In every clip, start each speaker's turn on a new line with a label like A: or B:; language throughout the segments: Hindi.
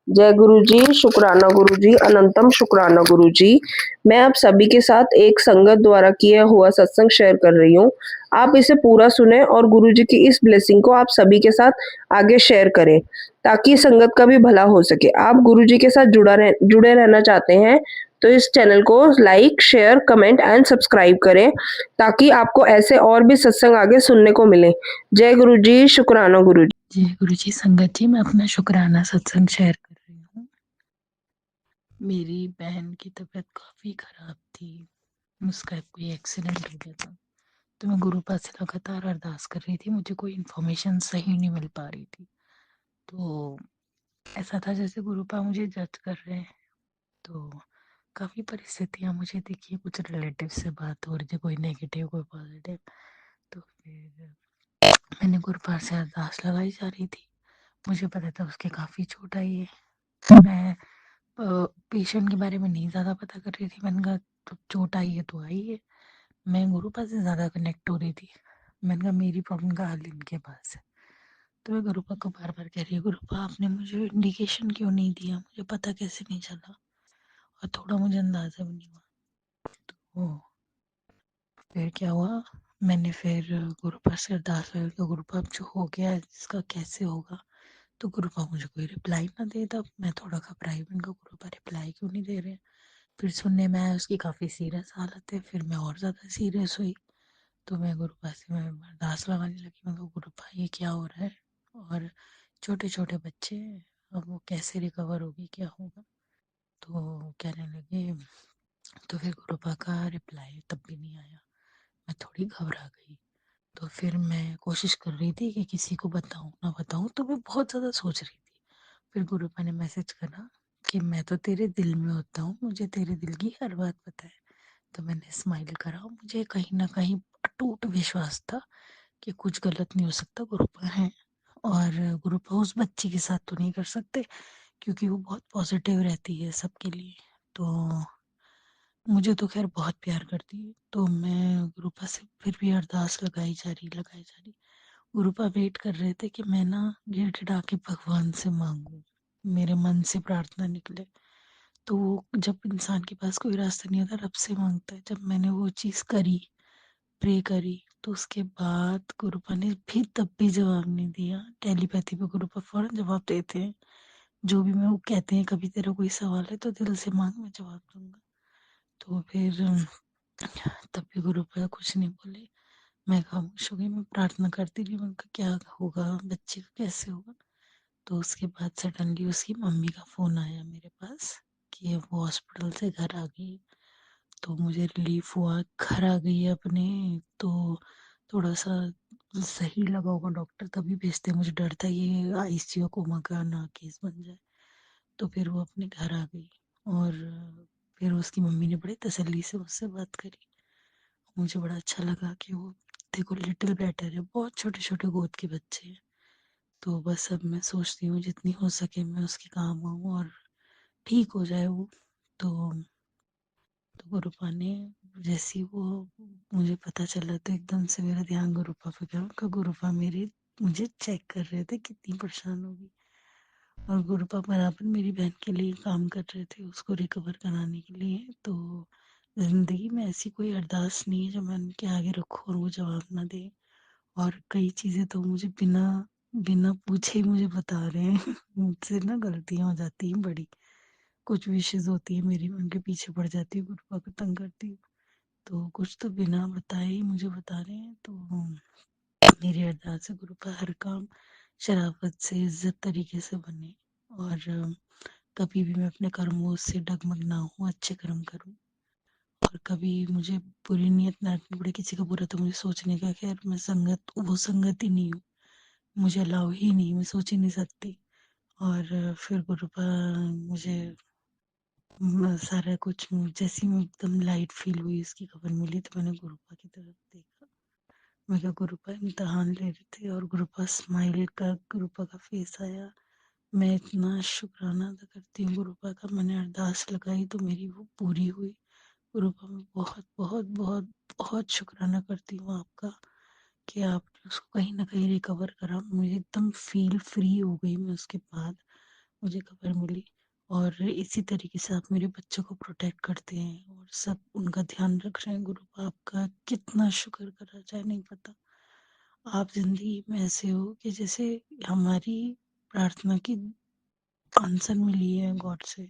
A: जय गुरु जी, शुक्राना गुरु जी, अनंतम शुक्राना गुरु जी। मैं आप सभी के साथ एक संगत द्वारा किया हुआ सत्संग शेयर कर रही हूँ। आप इसे पूरा सुने और गुरु जी की इस ब्लेसिंग को आप सभी के साथ आगे शेयर करें, ताकि संगत का भी भला हो सके। आप गुरु जी के साथ जुड़े रहना चाहते हैं, तो इस चैनल को like, share, comment and subscribe करें, ताकि आपको ऐसे और भी सत्संग आगे सुनने को मिले। जय गुरु जी, शुक्राना गुरु जी।
B: जय गुरु जी। संगत जी, मैं अपना शुक्राना सत्संग शेयर कर रही हूँ। मेरी बहन की तबीयत काफ़ी ख़राब थी, उसका कोई एक्सीडेंट हो गया था, तो मैं गुरु पास से लगातार अरदास कर रही थी। मुझे कोई इन्फॉर्मेशन सही नहीं मिल पा रही थी, तो ऐसा था जैसे गुरु पा मुझे जज कर रहे हैं। तो काफ़ी परिस्थितियाँ मुझे दिखी, कुछ रिलेटिव से बात हो रही थी, कोई नेगेटिव कोई पॉजिटिव। तो फिर मैंने गुरु पास से अरदास लगाई जा रही थी। मुझे पता था उसके काफ़ी चोट आई है। मैं पेशेंट के बारे में नहीं ज़्यादा पता कर रही थी। मैंने कहा तो चोट आई है तो आई है। मैं गुरुपा से ज़्यादा कनेक्ट हो रही थी। मैंने कहा मेरी प्रॉब्लम का हल इनके पास है। तो मैं गुरुपा को बार बार कह रही हूँ, गुरुपा आपने मुझे इंडिकेशन क्यों नहीं दिया, मुझे पता कैसे नहीं चला, और थोड़ा मुझे अंदाज़ा भी नहीं हुआ। तो फिर क्या हुआ, मैंने फिर गुरुपा से अरदास लगाई कि गुरुपा अब जो हो गया इसका कैसे होगा। तो गुरुपा मुझे कोई रिप्लाई ना दे। तब मैं थोड़ा घबराई, मैंने कहा गुरुपा रिप्लाई क्यों नहीं दे रहे। फिर सुनने में आया उसकी काफ़ी सीरियस हालत है। फिर मैं और ज़्यादा सीरियस हुई, तो मैं गुरुपा से मैं अरदास लगाने लगी। मैं कहा गुरुपा ये क्या हो रहा है, और छोटे छोटे बच्चे हैं, अब वो कैसे रिकवर होगी, क्या होगा। तो कहने लगे, तो फिर गुरुपा का रिप्लाई तब भी नहीं आया। मैं थोड़ी घबरा गई। तो फिर मैं कोशिश कर रही थी कि किसी को बताऊं ना बताऊं, तो मैं बहुत ज़्यादा सोच रही थी। फिर गुरुपा ने मैसेज करा कि मैं तो तेरे दिल में होता हूँ, मुझे तेरे दिल की हर बात पता है। तो मैंने स्माइल करा। मुझे कहीं ना कहीं अटूट विश्वास था कि कुछ गलत नहीं हो सकता, गुरुपा है। और गुरुपा उस बच्ची के साथ तो नहीं कर सकते, क्योंकि वो बहुत पॉजिटिव रहती है सबके लिए। तो मुझे तो खैर बहुत प्यार करती है। तो मैं गुरुपा से फिर भी अरदास लगाई जा रही। गुरुपा वेट कर रहे थे कि मैं ना गिड़गिड़ा के भगवान से मांगू, मेरे मन से प्रार्थना निकले। तो जब इंसान के पास कोई रास्ता नहीं होता, रब से मांगता है। जब मैंने वो चीज़ करी, प्रे करी, तो उसके बाद गुरुपा ने भी तब भी जवाब नहीं दिया। टेलीपैथी पे गुरुपा फौरन जवाब देते हैं। जो भी मैं वो कहते हैं, कभी तेरा कोई सवाल है तो दिल से मांग, मैं जवाब दूंगा। तो फिर तब भी गुरुपा कुछ नहीं बोले। मैं खामोश हो गई। मैं प्रार्थना करती रही, मैं क्या होगा, बच्चे का कैसे होगा। तो उसके बाद सडनली उसकी मम्मी का फ़ोन आया मेरे पास कि वो हॉस्पिटल से घर आ गई। तो मुझे रिलीफ हुआ, घर आ गई है अपने। तो थोड़ा सा सही लगा होगा, डॉक्टर तभी भेजते। मुझे डर था ये आईसीयू कोमा का ना केस बन जाए। तो फिर वो अपने घर आ गई, और फिर उसकी मम्मी ने बड़ी तसल्ली से उससे बात करी। मुझे बड़ा अच्छा लगा कि वो देखो लिटिल बेटर है, बहुत छोटे छोटे गोद के बच्चे हैं। तो बस अब मैं सोचती हूँ जितनी हो सके मैं उसके काम आऊँ और ठीक हो जाए वो। तो गुरुपा ने, जैसी वो मुझे पता चला, तो एकदम से मेरा ध्यान गुरुपा पे गया। उनका गुरुपा मेरे मुझे चेक कर रहे थे कितनी परेशान होगी। और गुरुपा बराबर मेरी बहन के लिए काम कर रहे थे, उसको रिकवर कराने के लिए। तो जिंदगी में ऐसी कोई अरदास नहीं है जो मैं उनके आगे रखूँ और वो जवाब ना दे। और कई चीज़ें तो मुझे बिना बिना पूछे ही मुझे बता रहे हैं। मुझसे ना गलतियाँ हो जाती हैं बड़ी। कुछ विशेष होती है मेरी, मैं उनके पीछे पड़ जाती हूँ, गुरुपा को तंग करती हूँ। तो कुछ तो बिना बताए ही मुझे बता रहे हैं। तो मेरी अरदास है गुरुपा हर काम शराफत से, इज्जत तरीके से बने। और कभी भी मैं अपने कर्मों से डगमग ना हूँ, अच्छे कर्म करूँ। और कभी मुझे बुरी नीयत ना रखनी पड़े किसी का बुरा, तो मुझे सोचने का खैर मैं संगत वो संगत ही नहीं हूँ, मुझे अलाउ ही नहीं, मैं सोच ही नहीं सकती। और फिर गुरुपा मुझे सारा कुछ जैसी मैं एकदम लाइट फील हुई, उसकी खबर मिली, तो मैंने गुरुपा की तरफ देखा। मैं क्या, गुरुपा इम्तहान ले रहे थे, और गुरुपा स्माइल का, गुरुपा का फेस आया। मैं इतना शुक्राना अदा करती हूँ गुरुपा का। मैंने अरदास लगाई तो मेरी वो पूरी हुई। गुरुपा मैं बहुत बहुत बहुत बहुत शुक्राना करती हूँ आपका, कि आपने उसको कहीं ना कहीं रिकवर करा। मुझे एकदम फील फ्री हो गई मैं उसके बाद। मुझे खबर मिली। और इसी तरीके से आप मेरे बच्चों को प्रोटेक्ट करते हैं और सब उनका ध्यान रख रहे हैं। गुरु आपका कितना शुक्र करा जाए नहीं पता। आप जिंदगी में ऐसे हो कि जैसे हमारी प्रार्थना की आंसर मिली है गॉड से।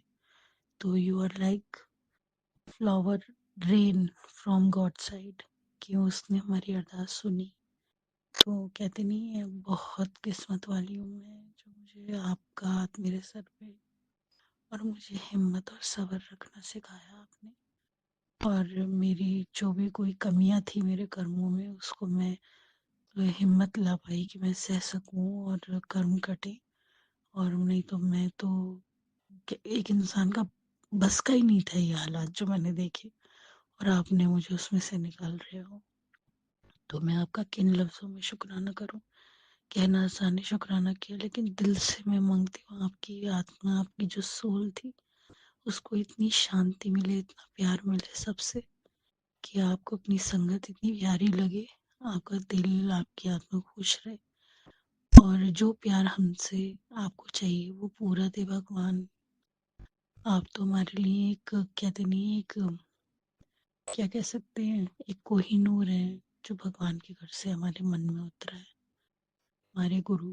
B: तो you are like flower rain from god side, कि उसने हमारी अरदास सुनी। तो कहते नहीं है, बहुत किस्मत वाली हूँ मैं जो मुझे आपका हाथ मेरे सर पे, और मुझे हिम्मत और सब्र रखना सिखाया आपने। और मेरी जो भी कोई कमियां थी मेरे कर्मों में, उसको मैं हिम्मत ला पाई कि मैं सह सकूं और कर्म कटे। और नहीं तो मैं तो एक इंसान का बस का ही नहीं था ये हालात जो मैंने देखे, और आपने मुझे उसमें से निकाल रहे हो। तो मैं आपका किन लफ्ज़ों में शुक्राना करूं। कहना आसान है शुक्राना किया, लेकिन दिल से मैं मांगती हूँ आपकी आत्मा, आपकी जो सोल थी, उसको इतनी शांति मिले, इतना प्यार मिले सबसे, कि आपको अपनी संगत इतनी प्यारी लगे, आपका दिल आपकी आत्मा खुश रहे, और जो प्यार हमसे आपको चाहिए वो पूरा दे भगवान। आप तो हमारे लिए एक, कहते नहीं, एक क्या कह सकते हैं, एक कोहिनूर है जो भगवान के घर से हमारे मन में उतरा है, हमारे गुरु।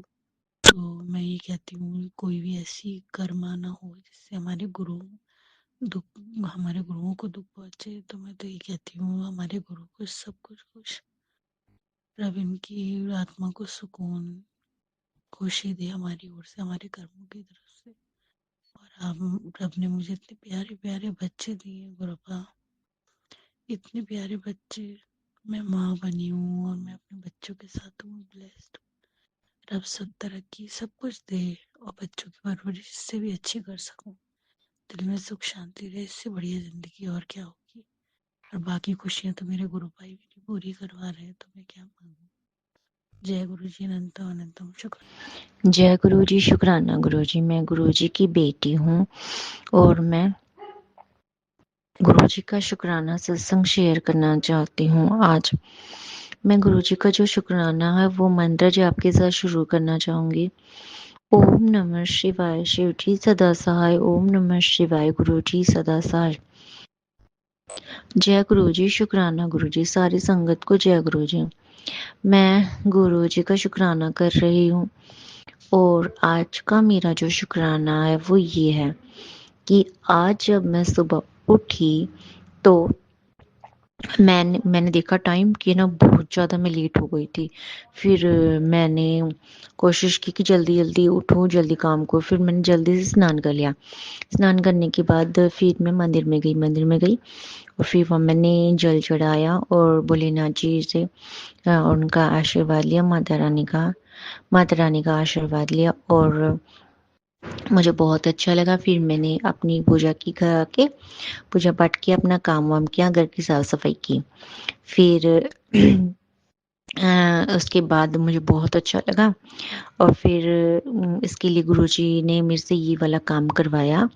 B: तो मैं ये कहती हूँ, कोई भी ऐसी कर्मा ना हो जिससे दुख हमारे गुरुओं को दुख पहुंचे। तो मैं तो ये कहती हूँ, हमारे गुरु को सब कुछ खुश, रब इनकी आत्मा को सुकून, खुशी दे हमारी ओर से, हमारे कर्मों की तरफ से। और आप, रब ने मुझे इतने प्यारे प्यारे बच्चे दिए गुरुपा, इतने प्यारे बच्चे। मैं माँ बनी हूँ और मैं अपने बच्चों के साथ हूँ ब्लेस्ड। रब सब तरक्की सब कुछ दे, और बच्चों की परवरिश इससे भी अच्छी कर सकूं, दिल में सुख शांति रहे, इससे बढ़िया जिंदगी और क्या होगी। और बाकी खुशियां तो मेरे गुरु भाई मेरी पूरी करवा रहे हैं, तो मैं क्या मांगू। जय गुरु जी, अनंतम अनंतम शुक्र।
C: जय गुरु जी, शुक्राना गुरु जी। मैं गुरु जी की बेटी हूँ और मैं गुरु जी का शुक्राना सत्संग शेयर करना चाहती हूँ। आज मैं गुरु जी का जो शुक्राना है वो मंत्र जी आपके साथ शुरू करना चाहूँगी। ओम नमः शिवाय, शिव जी सदा सहाय। ओम नमः शिवाय, गुरु जी सदा सहाय। जय गुरु जी, शुक्राना गुरु जी। सारी संगत को जय गुरु जी। मैं गुरु जी का शुक्राना कर रही हूँ और आज का मेरा जो शुक्राना है वो ये है कि आज जब मैं सुबह उठी तो मैंने देखा टाइम कि ना बहुत ज़्यादा मैं लेट हो गई थी। फिर मैंने कोशिश की कि जल्दी जल्दी उठूँ, जल्दी काम को। फिर मैंने जल्दी से स्नान कर लिया। स्नान करने के बाद फिर मैं मंदिर में गई और फिर वहाँ मैंने जल चढ़ाया और भोलेनाथ जी से उनका आशीर्वाद लिया, माता रानी का आशीर्वाद लिया और मुझे बहुत अच्छा लगा। फिर मैंने अपनी पूजा की, घर आके पूजा पाठ किया, अपना काम वाम किया, घर की साफ सफाई की। फिर उसके बाद मुझे बहुत अच्छा लगा और फिर इसके लिए गुरुजी ने मेरे से ये वाला काम करवाया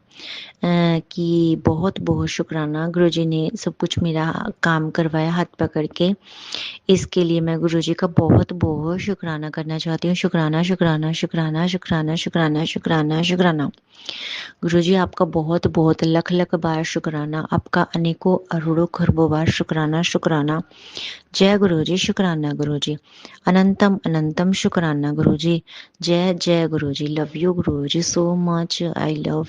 C: कि बहुत बहुत शुक्राना। गुरुजी ने सब कुछ मेरा काम करवाया हाथ पकड़ के। इसके लिए मैं गुरुजी का बहुत बहुत शुक्राना करना चाहती हूँ। शुक्राना शुक्राना शुक्राना शुक्राना शुक्राना शुक्राना शुक्राना। गुरुजी आपका बहुत बहुत लख लख बार शुक्राना, आपका अनेकों अरोड़ों खरबों बार शुक्राना शुक्राना। जय गुरुजी, शुक्राना गुरुजी। अनंतम अनंतम शुक्राना गुरुजी। जय जय Guruji. Love you Guruji so much. I love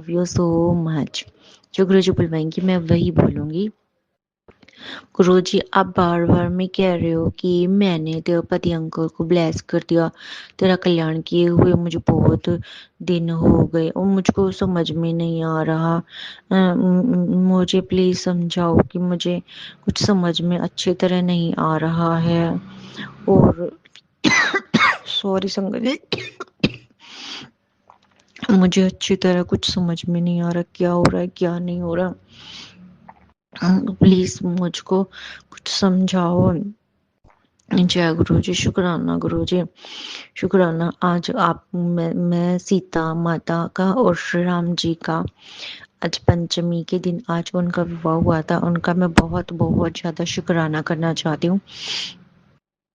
C: you so much. जो गुरुजी बुलवाएंगी मैं वही बोलूंगी। गुरुजी आप बार बार में कह रहे हो कि मैंने तेरे पति अंकल को ब्लेस कर दिया, तेरा कल्याण किए हुए मुझे बहुत दिन हो गए और मुझको समझ में नहीं आ रहा। मुझे प्लीज समझाओ कि मुझे कुछ समझ में अच्छी तरह नहीं आ रहा है। और सॉरी संगत, मुझे अच्छी तरह कुछ समझ में नहीं आ रहा क्या हो रहा है क्या नहीं हो रहा। प्लीज मुझको कुछ समझाओ। जय गुरु जी, शुक्राना गुरु जी, शुक्राना। आज मैं सीता माता का और श्री राम जी का आज पंचमी के दिन आज उनका विवाह हुआ था, उनका मैं बहुत बहुत ज्यादा शुक्राना करना चाहती हूँ।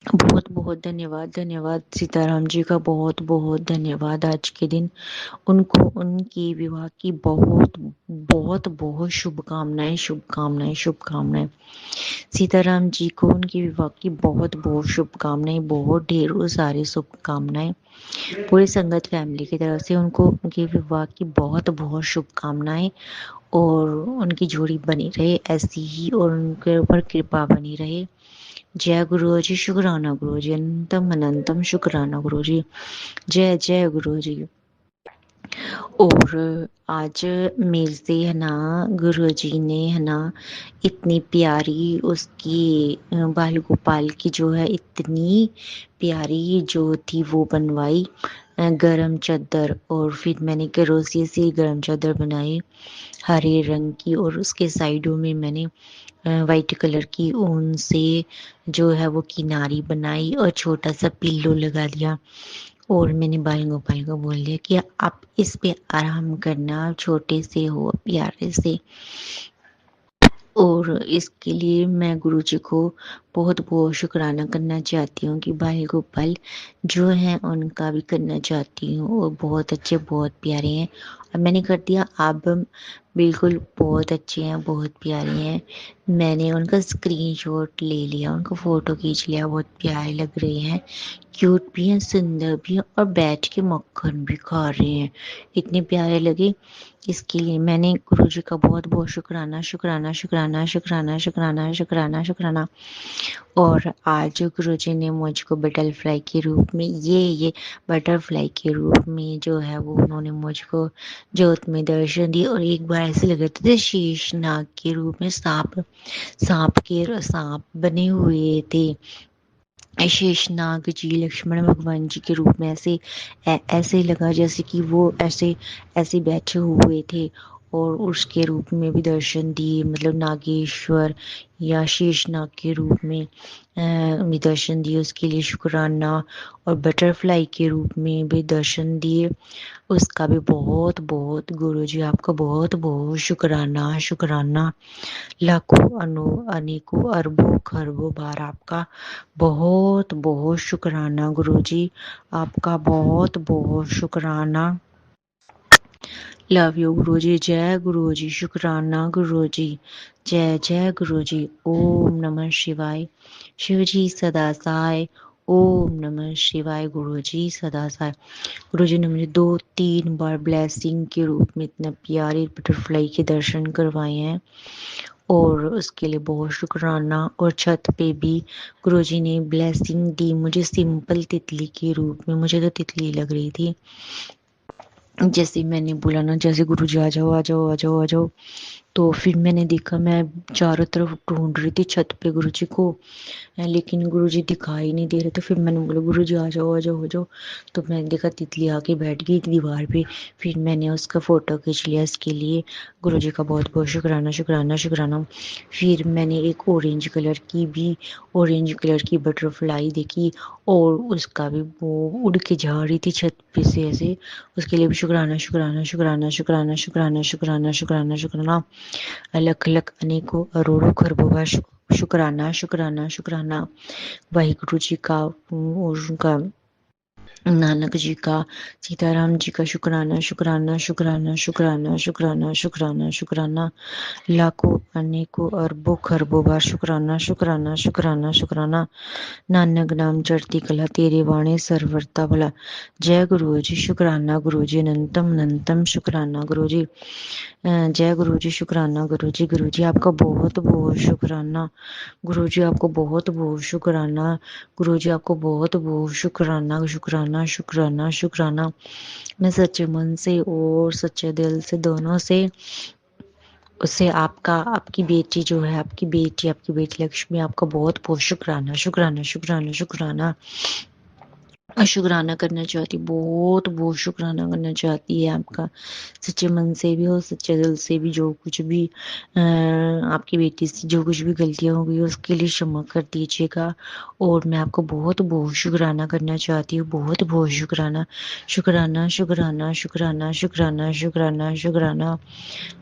C: बहुत बहुत धन्यवाद। धन्यवाद सीताराम जी का, बहुत बहुत धन्यवाद। आज के दिन उनको उनकी विवाह की बहुत बहुत बहुत शुभकामनाएं, शुभकामनाएं, शुभकामनाएं। सीताराम जी को उनके विवाह की बहुत बहुत शुभकामनाएं, बहुत ढेरों सारी शुभकामनाएं। पूरी संगत फैमिली की तरफ से उनको उनके विवाह की बहुत बहुत शुभकामनाएं, और उनकी जोड़ी बनी रहे ऐसी ही, और उनके ऊपर कृपा बनी रहे। जय गुरु जी, शुक्राना गुरु जी, अनंतम अनंतम शुक्राना गुरु जी। जय जय गुरु जी। और आज मेरे से है ना गुरु जी ने है ना इतनी प्यारी उसकी बाल गोपाल की जो है इतनी प्यारी जो थी वो बनवाई, गरम चादर। और फिर मैंने करोसिए से गरम चादर बनाई हरे रंग की, और उसके साइडों में मैंने वाइट कलर की ऊन से जो है वो किनारी बनाई और छोटा सा पिल्लो लगा दिया। और मैंने बाल गोपाल को बोल दिया कि आप इस पे आराम करना, छोटे से हो प्यारे से। और इसके लिए मैं गुरुजी को बहुत बहुत शुक्राना करना चाहती हूँ कि बाल गोपाल जो हैं उनका भी करना चाहती हूँ, और बहुत अच्छे, बहुत प्यारे हैं। और मैंने कर दिया, आप बिल्कुल बहुत अच्छे हैं, बहुत प्यारे हैं। मैंने उनका स्क्रीनशॉट ले लिया, उनका फ़ोटो खींच लिया, बहुत प्यारे लग रहे हैं, क्यूट भी हैं, सुंदर भी हैं, और बैठ के मक्खन भी खा रहे हैं, इतने प्यारे लगे। इसके लिए मैंने गुरुजी का बहुत बहुत शुक्राना, शुक्राना, शुक्राना, शुक्राना, शुक्राना, शुक्राना, शुक्राना। और आज गुरुजी ने मुझको बटरफ्लाई के रूप में ये बटरफ्लाई के रूप में जो है वो उन्होंने मुझको जोत में दर्शन दिए। और एक बार ऐसे लग रहे थे शेष नाग के रूप में, सांप बने हुए थे, शेषनाग जी लक्ष्मण भगवान जी के रूप में। ऐसे लगा जैसे कि वो ऐसे ऐसे बैठे हुए थे, और उसके रूप में भी दर्शन दिए, मतलब नागेश्वर या शेषनाग के रूप में भी दर्शन दिए, उसके लिए शुक्राना। और बटरफ्लाई के रूप में भी दर्शन दिए, उसका भी बहुत बहुत गुरुजी आपका बहुत बहुत शुक्राना, शुक्राना। लाखों अनेकों अरबों खरबों बार आपका बहुत बहुत शुक्राना गुरुजी, आपका बहुत बहुत शुक्राना। लव यू गुरुजी। जय गुरुजी, शुक्राना गुरुजी। जय जय गुरुजी। ओम नमः शिवाय। शिवजी सदा सहाय। ओम नमः शिवाय। गुरुजी सदा सहाय। गुरुजी ने मुझे 2-3 बार ब्लेसिंग के रूप में इतने प्यारे बटरफ्लाई के दर्शन करवाए हैं, और उसके लिए बहुत शुक्राना। और छत पे भी गुरुजी ने ब्लेसिंग दी मुझे सिंपल तितली के रूप में, मुझे तो तितली लग रही थी। जैसे मैंने बोला ना, जैसे गुरुजी आ जाओ आ जाओ आ जाओ आ जाओ, तो फिर मैंने देखा, मैं चारों तरफ ढूंढ रही थी छत पे गुरुजी को, लेकिन गुरुजी दिखाई नहीं दे रहे थे। फिर मैंने बोला गुरुजी आ जाओ आ जाओ आ जाओ, तो मैंने देखा तितली आके बैठ गई दीवार पे। फिर मैंने उसका फोटो खींच लिया, इसके लिए गुरुजी का बहुत बहुत शुक्राना, शुक्राना, शुक्राना। फिर मैंने एक ऑरेंज कलर की बटरफ्लाई देखी, और उसका भी वो उड़ के जा रही थी छत पे से ऐसे, उसके लिए भी शुक्राना, शुक्राना, शुक्राना, शुक्राना, शुक्राना, शुक्राना, शुक्राना, शुक्राना। अलग अलग अनेकों अरोड़ों खरबों बार शुक्राना, शुक्राना, शुक्राना। वाहिगुरु जी का और उनका नानक जी का, सीताराम जी का शुक्राना, शुक्राना, शुक्राना, शुक्राना, शुक्राना, शुक्राना, शुक्राना। लाखों अनेकों अरबों खरबों बार शुक्राना, शुक्राना, शुक्राना, शुक्राना। नानक नाम चढ़ती कला तेरे वाणी सरवरता भला। जय गुरु जी, शुक्राना गुरु जी, अनंतम अनंतम शुक्राना गुरु जी। जय गुरु जी, शुक्राना गुरु जी आपका बहुत बहुत शुक्राना। गुरु जी आपको बहुत बहुत शुक्राना। गुरु जी आपको बहुत बहुत शुक्राना, शुक्राना, शुक्राना, शुक्राना। मैं सच्चे मन से और सच्चे दिल से दोनों से उससे आपका, आपकी बेटी जो है, आपकी बेटी लक्ष्मी, आपका बहुत बहुत शुक्राना, शुक्राना, शुक्राना, शुक्राना। शुक्राना करना चाहती हूँ, बहुत बहुत शुक्राना करना चाहती है आपका, सच्चे मन से भी और सच्चे दिल से भी। जो कुछ भी आपकी बेटी से जो कुछ भी गलतियां हो गई उसके लिए क्षमा कर दीजिएगा। और मैं आपको बहुत बहुत शुक्राना करना चाहती हूँ, बहुत बहुत शुक्राना शुक्राना शुक्राना शुक्राना शुक्राना शुक्राना शुक्राना।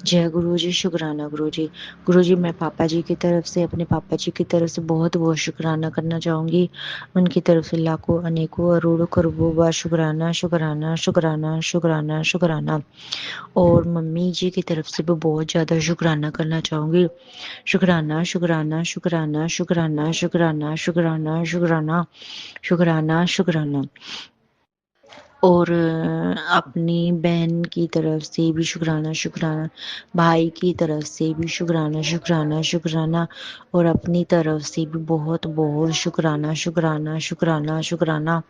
C: जय गुरु जी, शुक्राना गुरु जी। गुरु जी, मैं पापा जी की तरफ से, अपने पापा जी की तरफ से बहुत बहुत शुक्राना करना चाहूँगी। उनकी तरफ से लाखों अनेकों अरोड़ों खरबों बार शुक्राना शुक्राना शुक्राना शुक्राना शुक्राना। और मम्मी जी की तरफ से भी बहुत ज़्यादा शुक्राना करना चाहूँगी। शुक्राना शुक्राना शुक्राना शुक्राना शुक्राना शुक्राना शुक्राना शुक्राना शुक्राना। और अपनी बहन की तरफ से भी शुक्राना शुक्राना, भाई की तरफ से भी शुक्राना शुक्राना शुक्राना, और अपनी तरफ से भी बहुत बहुत शुक्राना शुक्राना शुक्राना शुक्राना।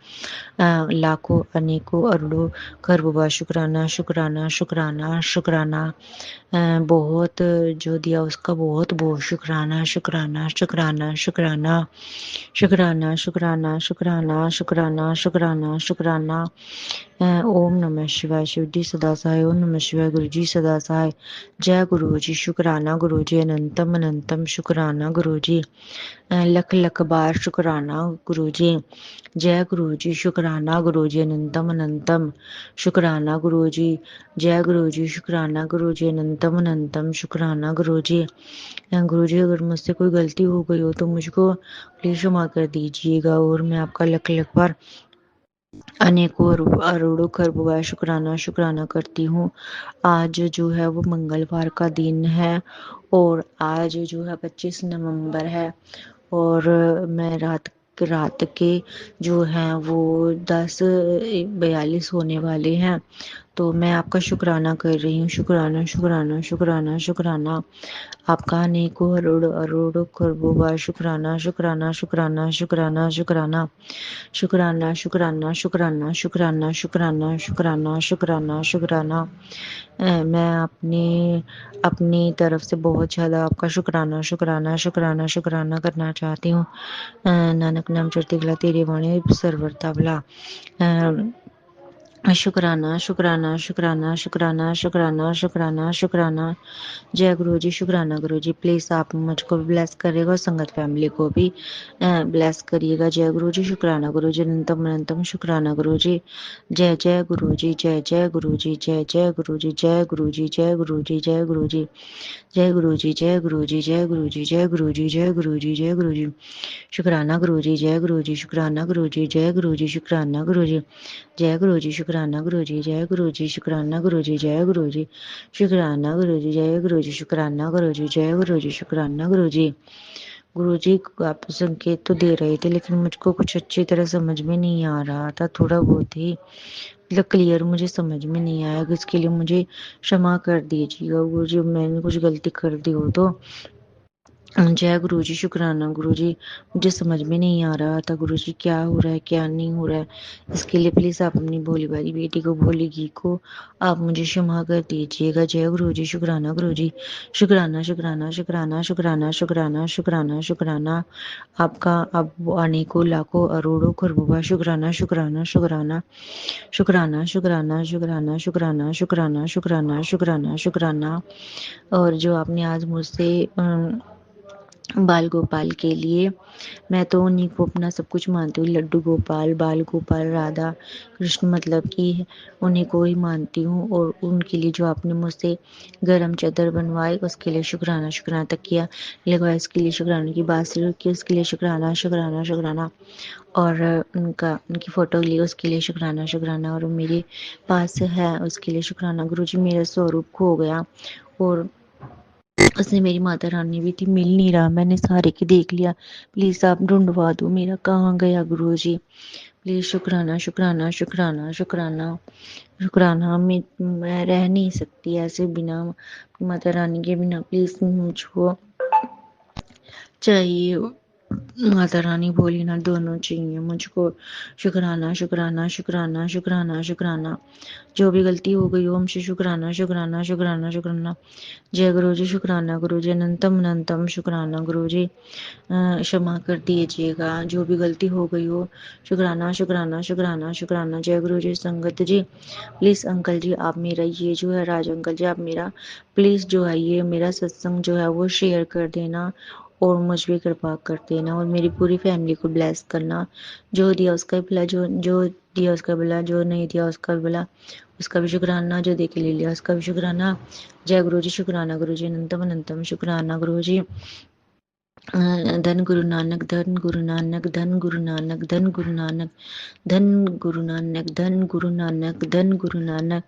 C: लाखों अनेकों अरबों खरबों बार शुक्राना शुक्राना शुक्राना शुक्राना। बहुत जो दिया उसका बहुत बहुत शुक्राना शुक्राना शुक्राना शुक्राना शुक्राना शुक्राना शुक्राना शुक्राना शुक्राना शुक्राना। ओम नमः शिवाय। शिव जी सदा सहाय। ओम नमः शिवाय। गुरु जी सदा सहाय। जय गुरु जी, शुक्राना गुरु जी, अनंतम अनंतम शुक्राना गुरु जी, लख लख बार शुक्राना गुरु जी। जय गुरु जी, शुक्राना गुरु जी, अनंतम अनंतम शुक्राना गुरु जी। जय गुरु जी, शुक्राना गुरु जी, अनंतम अनंतम शुक्राना गुरु जी। गुरु जी, अगर मुझसे कोई गलती हो गई हो तो मुझको प्लीज क्षमा कर दीजिएगा। और मैं आपका लख लख बार अनेकों अरोड़ों खरबों बार शुक्राना शुक्राना करती हूँ। आज जो है वो मंगलवार का दिन है और आज जो है 25 नवंबर है। और मैं रात के जो हैं वो 10:42 होने वाले हैं। तो मैं आपका शुक्राना कर रही हूँ। शुक्राना शुक्राना शुक्राना शुक्राना। आपका अनेकों अरोड़ों अरोड़ों खरबों बार शुक्राना शुक्राना शुक्राना शुक्राना शुक्राना शुक्राना शुक्राना शुक्राना शुक्राना शुक्राना शुक्राना शुक्राना शुक्राना। मैं अपनी तरफ से बहुत ज़्यादा आपका शुक्राना शुक्राना शुक्राना शुक्राना करना चाहती हूँ। नानक नाम चढ़ती गला तेरे वाणी सरवरता भला। शुक्राना शुक्राना शुक्राना शुक्राना शुक्राना शुक्राना शुक्राना। जय गुरु जी, शुक्राना गुरु जी। प्लीज़ आप मुझको भी ब्लेस करिएगा और संगत फैमिली को भी ब्लेस करिएगा। जय गुरु जी, शुक्राना गुरु जी, अनंतम अनंतम शुक्राना गुरु जी। जय जय गुरु जी, जय जय गुरु जी, जय जय गुरु जी, जय गुरु जी, जय गुरु जी, जय गुरु जी, जय गुरु जी, जय गुरु जी, जय गुरु जी, जय गुरु जी, जय गुरु जी, जय गुरु जी। शुक्राना गुरु जी, जय गुरु जी, शुक्राना गुरु जी, जय गुरु जी, शुक्राना गुरु जी, जय गुरु जी, शुक्राना गुरु जी, जय गुरु जी, शुक्राना गुरु जी, जय गुरु जी, शुक्राना गुरु जी, जय गुरु जी, शुक्राना गुरु जी, जय गुरु जी, शुक्राना गुरु जी। गुरु जी, आप संकेत तो दे रहे थे लेकिन मुझको कुछ अच्छी तरह समझ में नहीं आ रहा था। थोड़ा बहुत ही मतलब क्लियर मुझे समझ में नहीं आया। इसके लिए मुझे क्षमा कर दीजिएगा गुरु जी, मैंने कुछ गलती कर दी हो तो। जय गुरु जी, शुक्राना गुरु जी। मुझे समझ में नहीं आ रहा था गुरु जी क्या हो रहा है क्या नहीं हो रहा है। इसके लिए प्लीज़ आप अपनी भोली भाली बेटी को, भोली घी को आप मुझे क्षमा कर दीजिएगा। जय गुरु जी, शुक्राना गुरु जी। शुक्राना शुक्राना शुक्राना शुक्राना शुक्राना शुक्राना शुक्राना। आपका अब अनेकों लाखों अरोड़ों खरबों शुक्राना शुक्राना शुक्राना शुक्राना शुक्राना शुक्राना शुक्राना शुक्राना शुक्राना शुक्राना शुक्राना। और जो आपने आज मुझसे बाल गोपाल के लिए, मैं तो उन्हीं को अपना सब कुछ मानती हूँ। लड्डू गोपाल, बाल गोपाल, राधा कृष्ण, मतलब कि उन्हीं को ही मानती हूँ। और उनके लिए जो आपने मुझसे गरम चादर बनवाई उसके लिए शुक्राना शुक्राना, तकिया लगवाया उसके लिए शुक्राना, की बांसुरी रखी उसके लिए शुक्राना शुक्राना शुक्राना, और उनकी फ़ोटो ली उसके लिए शुक्राना शुक्राना, और मेरे पास है उसके लिए शुक्राना। गुरु जी, मेरा स्वरूप खो गया और उसने मेरी माता रानी भी थी, मिल नहीं रहा। मैंने सारे के देख लिया, प्लीज़ आप ढूंढवा दो मेरा कहाँ गया गुरु जी। प्लीज़ शुक्राना शुक्राना शुक्राना शुक्राना शुक्राना। मैं रह नहीं सकती ऐसे बिना माता रानी के बिना। प्लीज़ मुझको चाहिए माता रानी भोलेनाथ दोनों चाहिए मुझको। शुक्राना शुक्राना शुक्राना शुक्राना शुक्राना। जो भी गलती हो गई हो हमसे शुक्राना शुक्राना शुक्राना शुक्राना। जय गुरु जी। शुक्राना गुरु जी। अनंतम अनंतम शुक्राना गुरु जी। क्षमा कर दीजिएगा जो भी गलती हो गई हो। शुक्राना शुक्राना शुक्राना शुक्राना। जय गुरु जी। संगत जी प्लीज़ अंकल जी आप मेरा ये जो है राज अंकल जी आप मेरा प्लीज़ जो है ये मेरा सत्संग जो है वो शेयर कर देना और मुझ भी कृपा कर देना और मेरी पूरी फैमिली को ब्लेस करना। जो दिया उसका भी भला, जो दिया उसका भला, जो नहीं दिया उसका भी भला, उसका भी शुक्राना, जो दे के ले लिया उसका भी शुक्राना। जय गुरु जी। शुक्राना गुरु जी। अनंतम अनंतम शुक्राना गुरु जी। धन गुरु नानक धन गुरु नानक धन गुरु नानक धन गुरु नानक धन गुरु नानक धन गुरु नानक धन गुरु नानक।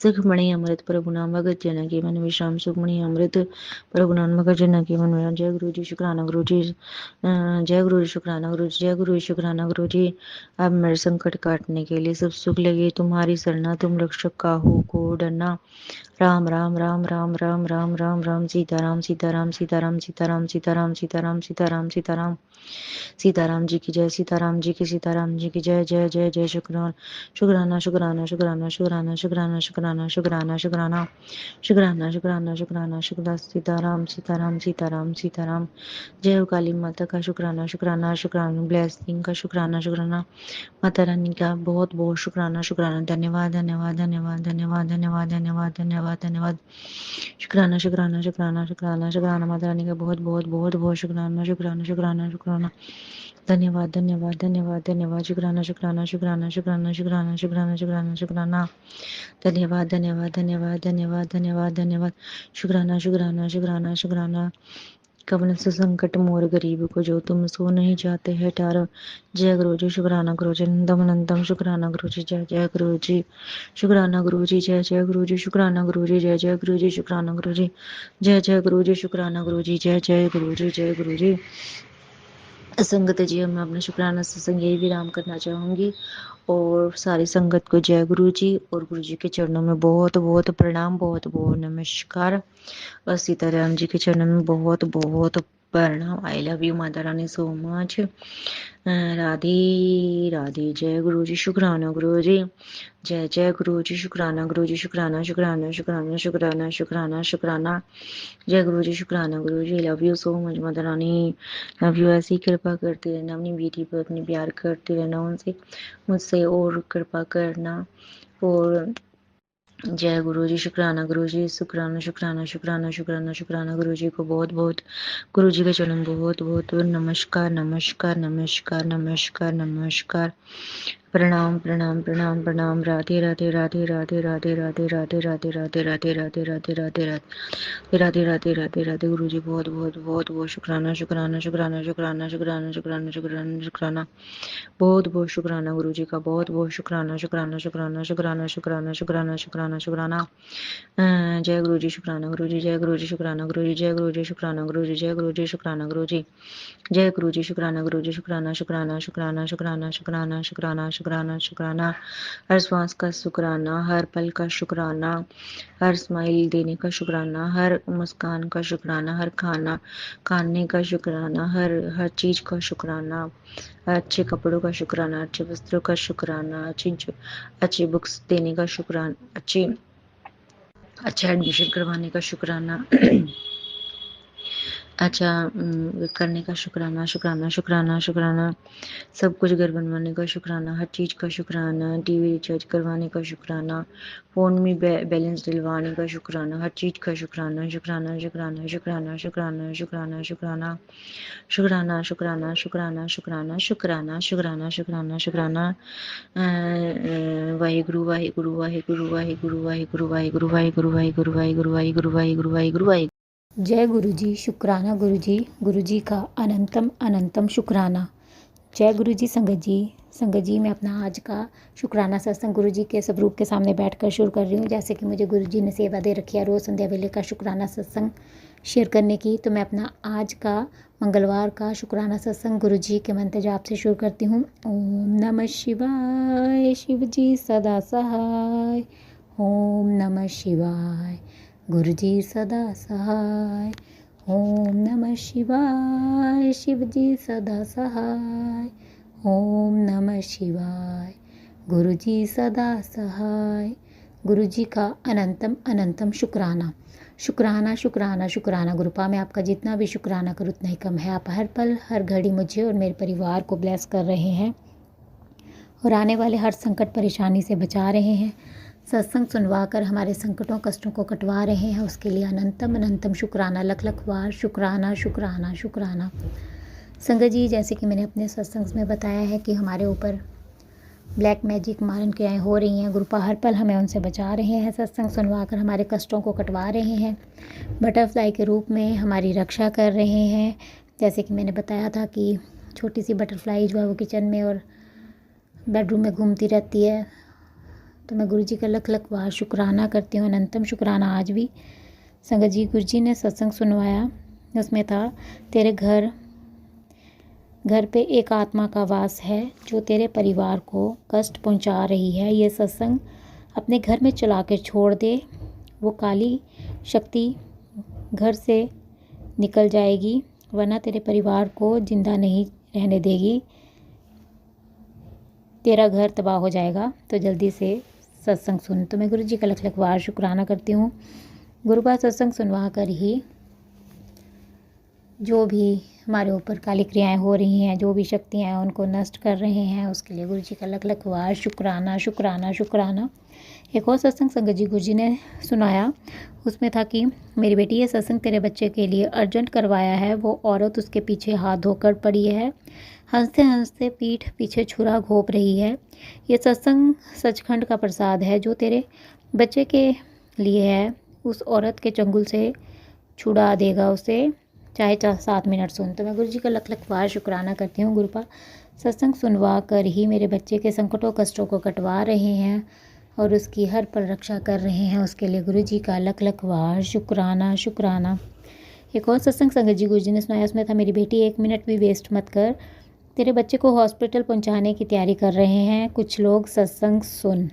C: सुखमणि अमृत प्रभु नाम भगत जना की मन विश्राम। सुखमणि अमृत प्रभु नाम भगत जना की मन विश्राम। जय गुरु जी। शुक्राना गुरु जी। जय गुरु जी। शुक्राना गुरु जी। जय गुरु जी। शुक्राना गुरु जी। अब मेरे संकट काटने के लिए सब सुख लगे तुम्हारी सरना, तुम रक्षक काहू को डरना। राम राम राम राम राम राम राम राम। सीताराम सीताराम सीताराम सीताराम सीताराम सीताराम सीताराम सीताराम। सीताराम जी की जय। सीताराम जी की। सीताराम जी की जय। जय जय जय। शुक्राना शुक्राना शुक्राना शुक्राना शुक्राना शुक्राना शुक्राना शुक्राना शुक्राना शुक्राना शुक्राना शुक्राना शुक्राना। सीताराम सीताराम सीताराम सीताराम। जय हो काली माता का शुक्राना शुक्राना शुक्राना। ब्लेसिंग का शुक्राना शुक्राना। माता रानी का बहुत बहुत शुक्राना शुक्राना। धन्यवाद धन्यवाद धन्यवाद धन्यवाद धन्यवाद धन्यवाद धन्यवाद धन्यवाद। शुक्राना शुक्राना शुक्राना शुक्राना शुक्राना। माता रानी का बहुत बहुत बहुत बहुत शुक्राना शुक्राना शुक्राना शुक्राना। धन्यवाद धन्यवाद धन्यवाद धन्यवाद। शुक्राना शुक्राना शुक्राना शुक्राना शुक्राना शुक्राना शुक्राना शुक्राना। धन्यवाद धन्यवाद धन्यवाद धन्यवाद धन्यवाद धन्यवाद। शुक्राना शुक्राना शुक्राना शुक्राना। कवन से संकट मोर गरीब को जो तुम सो नहीं जाते है टारो। जय गुरु जी। शुक्राना गुरु जी। अनंतम अनंतम शुक्राना गुरु जी। जय जय गुरु जी। शुक्राना गुरु जी। जय जय गुरु जी। शुक्राना गुरु जी। जय जय गुरु जी। शुक्राना गुरु जी। जय जय गुरु जी। शुक्राना गुरु जी। जय जय गुरु जी। जय गुरु जी। संगत जी मैं अपना शुक्राना सत्संग यही विराम करना चाहूँगी और सारी संगत को जय गुरु जी और गुरु जी के चरणों में बहुत बहुत प्रणाम, बहुत बहुत नमस्कार और सीताराम जी के चरणों में बहुत बहुत प्रणाम। आई love you Mata Rani so much. Radhe Radhe. जय गुरु जी। शुक्राना गुरु जी। जय जय गुरु जी। शुक्राना गुरु जी। शुक्राना शुक्राना शुक्राना शुक्राना शुक्राना शुक्राना। जय गुरु जी। शुक्राना गुरु जी। Love you so much Mata Rani. Love you. ऐसी कृपा करते रहना अपनी बेटी पर, अपनी प्यार करते रहना उनसे, मुझसे और कृपा करना। और जय गुरु जी। शुक्राना गुरु जी। शुक्राना शुक्राना शुक्राना शुक्राना शुक्राना गुरु जी को बहुत बहुत, गुरु जी के चरण बहुत बहुत नमस्कार नमस्कार नमस्कार नमस्कार नमस्कार। प्रणाम प्रणाम प्रणाम प्रणाम। राधे राधे राधे राधे राधे राधे राधे राधे राधे राधे राधे राधे राधे राधे राधे राधे राधे राधे। गुरु जी बहुत बहुत बहुत बहुत शुक्राना शुक्राना शुक्राना शुक्राना शुक्राना शुक्राना शुक्राना शुक्राना। बहुत बहुत शुक्राना गुरु जी का। बहुत बहुत शुक्राना शुक्राना शुक्राना शुक्राना शुक्राना शुक्राना शुक्राना शुक्राना। जय गुरु जी। शुक्राना गुरु जी। जय गुरु जी। शुक्राना गुरु जी। जय गुरु जी। शुक्राना गुरु जी। जय गुरु जी। शुक्राना गुरु जी। जय गुरु जी। शुक्राना गुरु जी। शुक्राना शुक्राना शुक्राना शुक्राना शुक्राना शुक्राना शुक्राना शुक्राना। हर श्वास का शुक्राना, हर पल का शुक्राना, हर स्माइल देने का शुक्राना, हर मुस्कान का शुक्राना, हर खाना खाने का शुक्राना, हर हर चीज़ का शुक्राना, अच्छे कपड़ों का शुक्राना, अच्छे वस्त्रों का शुक्राना, अच्छी बुक्स देने का शुक्राना, अच्छा एडमिशन करवाने का शुक्राना, अच्छा करने का शुक्राना शुक्राना शुक्राना शुक्राना। सब कुछ घर बनवाने का शुक्राना, हर चीज़ का शुक्राना, टीवी रिचार्ज करवाने का शुक्राना, फ़ोन में बैलेंस डलवाने का शुक्राना, हर चीज़ का शुक्राना शुक्राना शुक्राना शुक्राना शुक्राना शुक्राना शुक्राना शुक्राना शुक्राना शुक्राना शुक्राना शुक्राना शुक्राना शुक्राना शुक्राना। वाहिगुरु वाहिगुरु वाहिगुरु वाहिगुरु वाहिगुरु वाहिगुरु वाहिगुरु वाहिगुरु वाहिगुरु वाहिगुरु वाहिगुरु वाहिगुरु वाहिगुरु।
D: जय गुरु जी। शुक्राना गुरु जी का अनंतम अनंतम शुक्राना। जय गुरु जी। संगत जी मैं अपना आज का शुक्राना सत्संग गुरु जी के स्वरूप के सामने बैठकर शुरू कर रही हूँ। जैसे कि मुझे गुरु जी ने सेवा दे रखी है रोज़ संध्या वेले का शुक्राना सत्संग शेयर करने की, तो मैं अपना आज का मंगलवार का शुक्राना सत्संग गुरु जी के मंत्र जाप से शुरू करती हूँ। ओम नमः शिवाय। शिव जी सदा सहाय। ओम नमः शिवाय। गुरु जी सदा सहाय। ओम नमः शिवाय, शिव जी सदा सहाय। ओम नमः शिवाय, गुरु जी सदा सहाय। गुरु जी का अनंतम अनंतम शुक्राना। शुक्राना शुक्राना शुक्राना। गुरुपा मैं आपका जितना भी शुक्राना करूँ उतना ही कम है। आप हर पल हर घड़ी मुझे और मेरे परिवार को ब्लेस कर रहे हैं और आने वाले हर संकट परेशानी से बचा रहे हैं। सत्संग सुनवा कर हमारे संकटों कष्टों को कटवा रहे हैं, उसके लिए अनंतम अनंतम शुक्राना, लख लख बार शुक्राना शुक्राना शुक्राना। संगत जी, जैसे कि मैंने अपने सत्संग में बताया है कि हमारे ऊपर ब्लैक मैजिक मारन क्रियाएँ हो रही हैं। गुरुपा हर पल हमें उनसे बचा रहे हैं, सत्संग सुनवा कर हमारे कष्टों को कटवा रहे हैं, बटरफ्लाई के रूप में हमारी रक्षा कर रहे हैं। जैसे कि मैंने बताया था कि छोटी सी बटरफ्लाई जो है वो किचन में और बेडरूम में घूमती रहती है। तो मैं गुरु जी का लख लख बार शुक्राना करती हूँ, अनंतम शुक्राना। आज भी संगत जी, गुरु जी ने सत्संग सुनवाया, उसमें था तेरे घर पे एक आत्मा का वास है जो तेरे परिवार को कष्ट पहुंचा रही है। ये सत्संग अपने घर में चला के छोड़ दे, वो काली शक्ति घर से निकल जाएगी, वरना तेरे परिवार को जिंदा नहीं रहने देगी, तेरा घर तबाह हो जाएगा। तो जल्दी से सत्संग सुन। तो मैं गुरु जी का लख लख बार शुक्राना करती हूँ। गुरु का सत्संग सुनवा कर ही जो भी हमारे ऊपर काली क्रियाएं हो रही हैं, जो भी शक्तियाँ हैं उनको नष्ट कर रहे हैं, उसके लिए गुरु जी का लख लख बार शुक्राना शुक्राना शुक्राना। एक और सत्संग संगत जी गुरु जी ने सुनाया, उसमें था कि मेरी बेटी, ये सत्संग तेरे बच्चे के लिए अर्जेंट करवाया है। वो औरत उसके पीछे हाथ धोकर पड़ी है, हंसते हंसते पीठ पीछे छुरा घोंप रही है। ये सत्संग सचखंड का प्रसाद है जो तेरे बच्चे के लिए है। उस औरत के चंगुल से छुड़ा देगा उसे, चाहे 7 मिनट सुन। तो मैं गुरु जी का लख लख बार शुक्राना करती हूँ। गुरुपा सत्संग सुनवा कर ही मेरे बच्चे के संकटों कष्टों को कटवा रहे हैं और उसकी हर पल रक्षा कर रहे हैं, उसके लिए गुरु जी का लख लख बार शुक्राना शुक्राना। एक और सत्संग संगत जी गुरु जी ने सुनाया, उसमें था मेरी बेटी, 1 मिनट भी वेस्ट मत कर, तेरे बच्चे को हॉस्पिटल पहुंचाने की तैयारी कर रहे हैं कुछ लोग, सत्संग सुन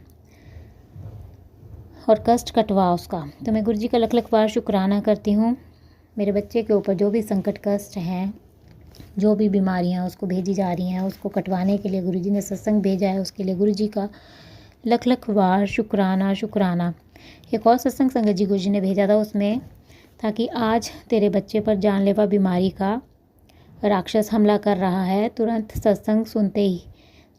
D: और कष्ट कटवा उसका। तो मैं गुरु जी का लख लख बार शुक्राना करती हूँ। मेरे बच्चे के ऊपर जो भी संकट कष्ट हैं, जो भी बीमारियाँ उसको भेजी जा रही हैं, उसको कटवाने के लिए गुरु जी ने सत्संग भेजा है, उसके लिए गुरु जी का लख लख बार शुक्राना शुक्राना। एक और सत्संग संगत जी गुरु जी ने भेजा था, उसमें था कि आज तेरे बच्चे पर जानलेवा बीमारी का राक्षस हमला कर रहा है, तुरंत सत्संग सुनते ही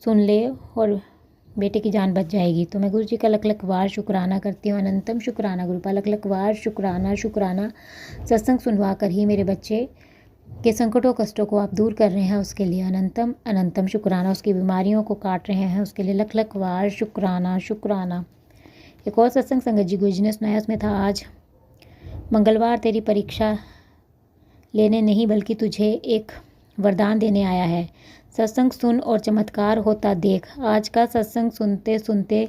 D: सुन ले और बेटे की जान बच जाएगी। तो मैं गुरु जी का लख लख बार शुक्राना करती हूँ, अनंतम शुक्राना। गुरुपा लख लख बार शुक्राना शुक्राना। सत्संग सुनवा कर ही मेरे बच्चे के संकटों कष्टों को आप दूर कर रहे हैं, उसके लिए अनंतम अनंतम शुक्राना। उसकी बीमारियों को काट रहे हैं, उसके लिए लख लख बार शुक्राना शुक्राना। एक और सत्संग संगत जी गुरु जी ने सुनाया, उसमें था आज मंगलवार तेरी परीक्षा लेने नहीं बल्कि तुझे एक वरदान देने आया है। सत्संग सुन और चमत्कार होता देख। आज का सत्संग सुनते सुनते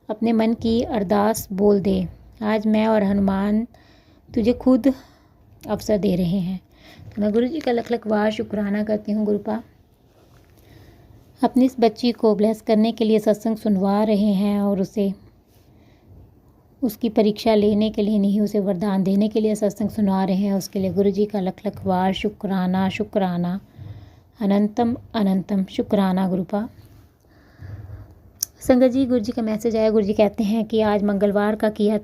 D: अपने मन की अरदास बोल दे। आज मैं और हनुमान तुझे खुद अवसर दे रहे हैं। तो मैं गुरु जी का लख लख बार शुक्राना करती हूँ। गुरुपा अपनी इस बच्ची को ब्लेस करने के लिए सत्संग सुनवा रहे हैं और उसे उसकी परीक्षा लेने के लिए नहीं, उसे वरदान देने के लिए सत्संग सुना रहे हैं, उसके लिए गुरु जी का लख लख बार शुक्राना शुक्राना, अनंतम अनंतम शुक्राना। गुरुपा संगत जी, गुरु जी का मैसेज आया। गुरु जी कहते हैं कि आज मंगलवार का किया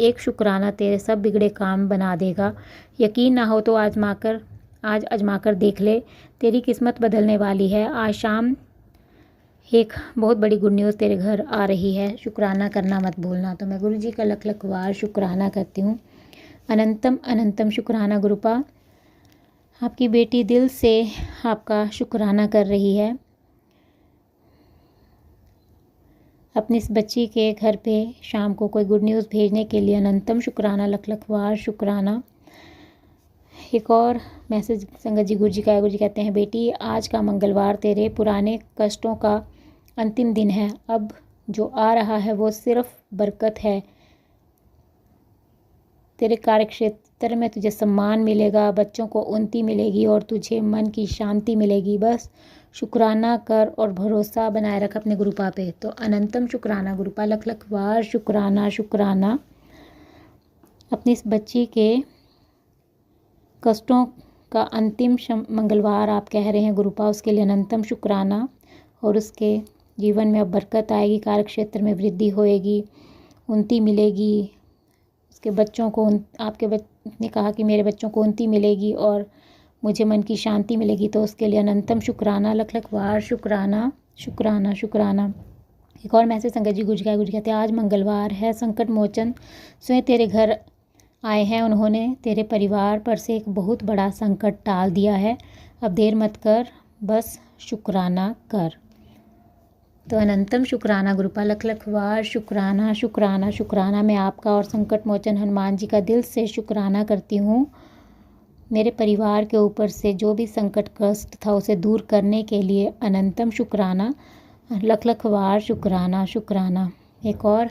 D: एक शुक्राना तेरे सब बिगड़े काम बना देगा। यकीन ना हो तो आज आजमाकर देख ले, तेरी किस्मत बदलने वाली है। आज शाम एक बहुत बड़ी गुड न्यूज़ तेरे घर आ रही है, शुक्राना करना मत भूलना। तो मैं गुरु जी का लख लख बार शुक्राना करती हूँ, अनंतम अनंतम शुक्राना। गुरुपा आपकी बेटी दिल से आपका शुक्राना कर रही है। अपनी इस बच्ची के घर पे शाम को कोई गुड न्यूज़ भेजने के लिए अनंतम शुक्राना, लख लख बार शुक्राना। एक और मैसेज संगत जी गुरु जी का है। गुरु जी कहते हैं, बेटी आज का मंगलवार तेरे पुराने कष्टों का अंतिम दिन है। अब जो आ रहा है वो सिर्फ बरकत है। तेरे कार्यक्षेत्र में तुझे सम्मान मिलेगा, बच्चों को उन्नति मिलेगी और तुझे मन की शांति मिलेगी। बस शुक्राना कर और भरोसा बनाए रख अपने गुरुपा पे। तो अनंतम शुक्राना। गुरुपा लख लख बार शुक्राना शुक्राना। अपनी इस बच्ची के कष्टों का अंतिम मंगलवार आप कह रहे हैं गुरुपा, उसके लिए अनंतम शुक्राना। और उसके जीवन में अब बरकत आएगी, कार्य क्षेत्र में वृद्धि होएगी, उन्नति मिलेगी। उसके बच्चों को आपके ने कहा कि मेरे बच्चों को उन्नति मिलेगी और मुझे मन की शांति मिलेगी, तो उसके लिए अनंतम शुक्राना, लख लख बार शुक्राना शुक्राना शुक्राना। एक और मैसेज संगत जी गुज कहते हैं, आज मंगलवार है, संकट मोचन स्वयं तेरे घर आए हैं। उन्होंने तेरे परिवार पर से एक बहुत बड़ा संकट टाल दिया है। अब देर मत कर, बस शुक्राना कर। तो अनंतम शुक्राना गुरुपा, लख लख बार शुक्राना शुक्राना शुक्राना। मैं आपका और संकट मोचन हनुमान जी का दिल से शुक्राना करती हूँ। मेरे परिवार के ऊपर से जो भी संकट कष्ट था उसे दूर करने के लिए अनंतम शुक्राना, लख लख बार शुक्राना शुक्राना। एक और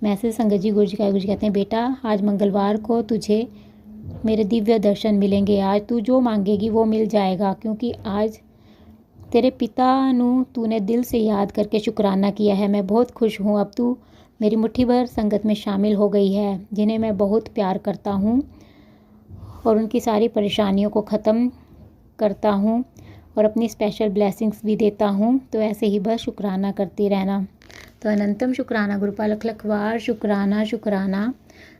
D: मैसेज संगत जी गुरु कहते हैं, बेटा आज मंगलवार को तुझे मेरे दिव्य दर्शन मिलेंगे। आज तू जो मांगेगी वो मिल जाएगा, क्योंकि आज तेरे पिता नु तूने दिल से याद करके शुक्राना किया है। मैं बहुत खुश हूँ। अब तू मेरी मुट्ठी भर संगत में शामिल हो गई है, जिन्हें मैं बहुत प्यार करता हूँ और उनकी सारी परेशानियों को ख़त्म करता हूँ और अपनी स्पेशल ब्लेसिंग्स भी देता हूँ। तो ऐसे ही बस शुक्राना करती रहना। तो अनंतम शुक्राना गुरुपा, लख लख बार शुक्राना शुक्राना।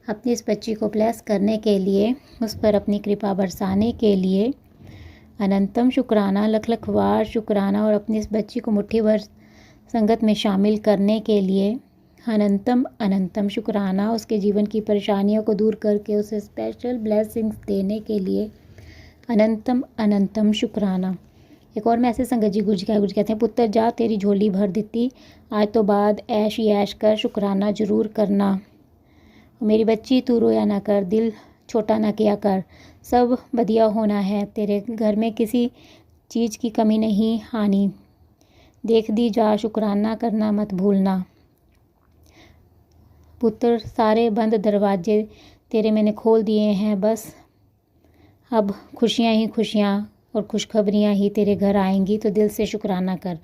D: अपनी इस बच्ची को ब्लेस करने के लिए, उस पर अपनी कृपा बरसाने के लिए अनंतम शुक्राना, लख लख बार शुक्राना। और अपनी इस बच्ची को मुट्ठी भर संगत में शामिल करने के लिए अनंतम अनंतम शुक्राना। उसके जीवन की परेशानियों को दूर करके उसे स्पेशल ब्लेसिंग्स देने के लिए अनंतम अनंतम शुक्राना। एक और मैसेज संगत जी गुज कहते हैं, पुत्र जा तेरी झोली भर देती, आज तो बाद ऐश ही ऐश कर, शुक्राना जरूर करना। मेरी बच्ची तू रोया ना कर, दिल छोटा ना किया कर, सब बढ़िया होना है। तेरे घर में किसी चीज़ की कमी नहीं आनी, देख दी जा, शुक्राना करना मत भूलना। पुत्र सारे बंद दरवाजे तेरे मैंने खोल दिए हैं, बस अब खुशियाँ ही खुशियाँ और खुशखबरियाँ ही तेरे घर आएंगी, तो दिल से शुक्राना कर।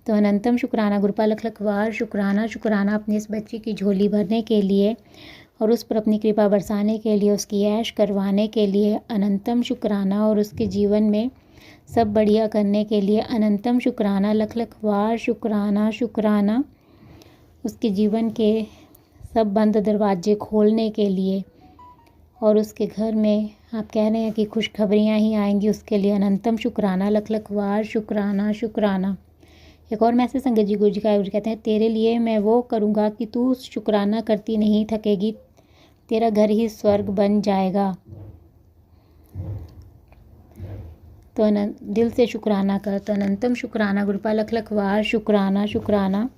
D: तो अनंतम शुक्राना गुरुपा, लख लख बार शुक्राना शुक्राना। अपनी इस बच्ची की झोली भरने के लिए और उस पर अपनी कृपा बरसाने के लिए, उसकी ऐश करवाने के लिए अनंतम शुक्राना। और उसके जीवन में सब बढ़िया करने के लिए अनंतम शुक्राना, लख लख बार शुक्राना शुक्राना। उसके जीवन के सब बंद दरवाजे खोलने के लिए और उसके घर में आप कह रहे हैं कि खुशखबरियाँ ही आएंगी, उसके लिए अनंतम शुक्राना, लख लख बार शुक्राना शुक्राना। एक और मैसेज संगत जी गुरु कहते हैं, तेरे लिए मैं वो करूँगा कि तू शुक्राना करती नहीं थकेगी, तेरा घर ही स्वर्ग बन जाएगा। तो दिल से शुक्राना कर। तो अनंतम शुक्राना गुरुपा, लख लख बार शुक्राना शुक्राना।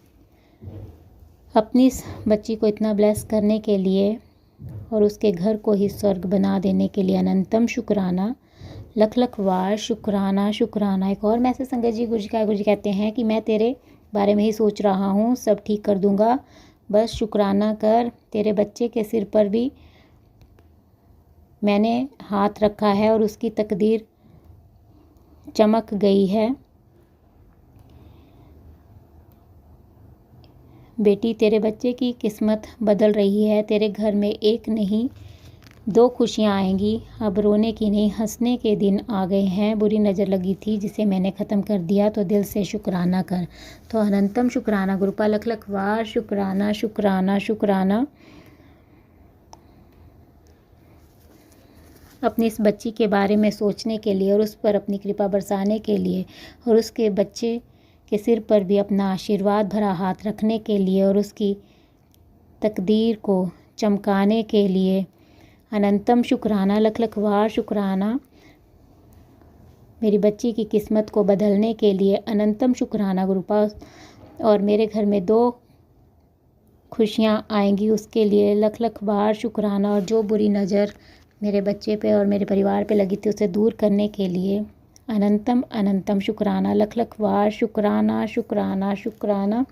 D: अपनी इस बच्ची को इतना ब्लेस करने के लिए और उसके घर को ही स्वर्ग बना देने के लिए अनंतम शुक्राना, लख लख बार शुक्राना शुक्राना। एक और मैसेज संगत जी गुरु कहते हैं कि मैं तेरे बारे में ही सोच रहा हूँ, सब ठीक कर दूँगा, बस शुक्राना कर। तेरे बच्चे के सिर पर भी मैंने हाथ रखा है और उसकी तकदीर चमक गई है। बेटी तेरे बच्चे की किस्मत बदल रही है, तेरे घर में एक नहीं दो खुशियाँ आएंगी। अब रोने की नहीं हंसने के दिन आ गए हैं। बुरी नज़र लगी थी जिसे मैंने ख़त्म कर दिया, तो दिल से शुक्राना कर। तो अनंतम शुक्राना गुरुपा, लख लख बार शुक्राना शुक्राना शुक्राना। अपनी इस बच्ची के बारे में सोचने के लिए और उस पर अपनी कृपा बरसाने के लिए और उसके बच्चे के सिर पर भी अपना आशीर्वाद भरा हाथ रखने के लिए और उसकी तकदीर को चमकाने के लिए अनंतम शुक्राना, लख लख बार शुक्राना। मेरी बच्ची की किस्मत को बदलने के लिए अनंतम शुक्राना गुरुपा। और मेरे घर में 2 खुशियाँ आएंगी, उसके लिए लख लख बार शुक्राना। और जो बुरी नज़र मेरे बच्चे पे और मेरे परिवार पे लगी थी उसे दूर करने के लिए अनंतम अनंतम शुक्राना, लख लख बार शुक्राना शुक्राना शुक्राना।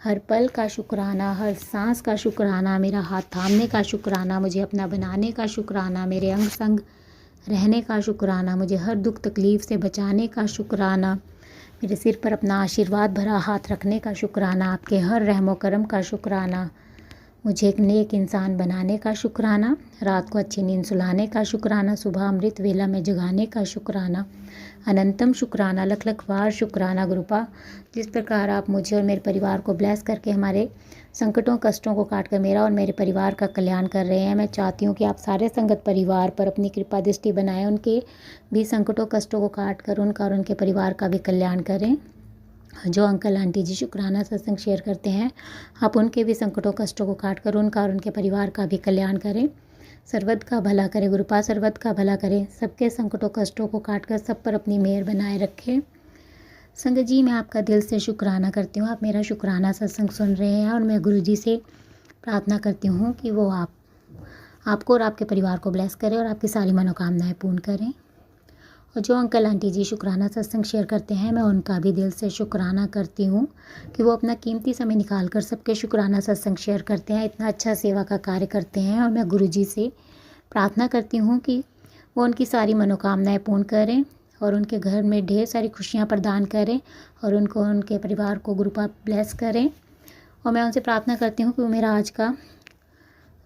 D: हर पल का शुक्राना, हर सांस का शुक्राना, मेरा हाथ थामने का शुक्राना, मुझे अपना बनाने का शुक्राना, मेरे अंग संग रहने का शुक्राना, मुझे हर दुख तकलीफ़ से बचाने का शुक्राना, मेरे सिर पर अपना आशीर्वाद भरा हाथ रखने का शुक्राना, आपके हर रहमो करम का शुक्राना। मुझे एक नेक इंसान बनाने का शुक्राना, रात को अच्छी नींद सुलाने का शुक्राना, सुबह अमृत वेला में जगाने का शुक्राना, अनंतम शुक्राना, लख लख बार शुक्राना गुरुपा। जिस प्रकार आप मुझे और मेरे परिवार को ब्लेस करके हमारे संकटों कष्टों को काट कर मेरा और मेरे परिवार का कल्याण कर रहे हैं, मैं चाहती हूँ कि आप सारे संगत परिवार पर अपनी कृपा दृष्टि बनाएं, उनके भी संकटों कष्टों को काट कर उनका और उनके परिवार का भी कल्याण करें। जो अंकल आंटी जी शुक्राना सत्संग शेयर करते हैं, आप उनके भी संकटों कष्टों को काट कर उनका और उनके परिवार का भी कल्याण करें। सर्वद का भला करे गुरुपा, सर्वद का भला करें, सबके संकटों कष्टों को काट कर सब पर अपनी मेहर बनाए रखें। संगत जी, मैं आपका दिल से शुक्राना करती हूँ, आप मेरा शुक्राना सत्संग सुन रहे हैं, और मैं गुरु जी से प्रार्थना करती हूँ कि वो आपको और आपके परिवार को ब्लेस करें और आपकी सारी मनोकामनाएं पूर्ण करें। और जो अंकल आंटी जी शुक्राना सत्संग शेयर करते हैं, मैं उनका भी दिल से शुक्राना करती हूँ कि वो अपना कीमती समय निकाल कर सबके शुक्राना सत्संग शेयर करते हैं, इतना अच्छा सेवा का कार्य करते हैं। और मैं गुरु जी से प्रार्थना करती हूँ कि वो उनकी सारी मनोकामनाएं पूर्ण करें और उनके घर में ढेर सारी खुशियाँ प्रदान करें और उनको उनके परिवार को गुरुपाद ब्लेस करें। और मैं उनसे प्रार्थना करती हूँ कि वो मेरा आज का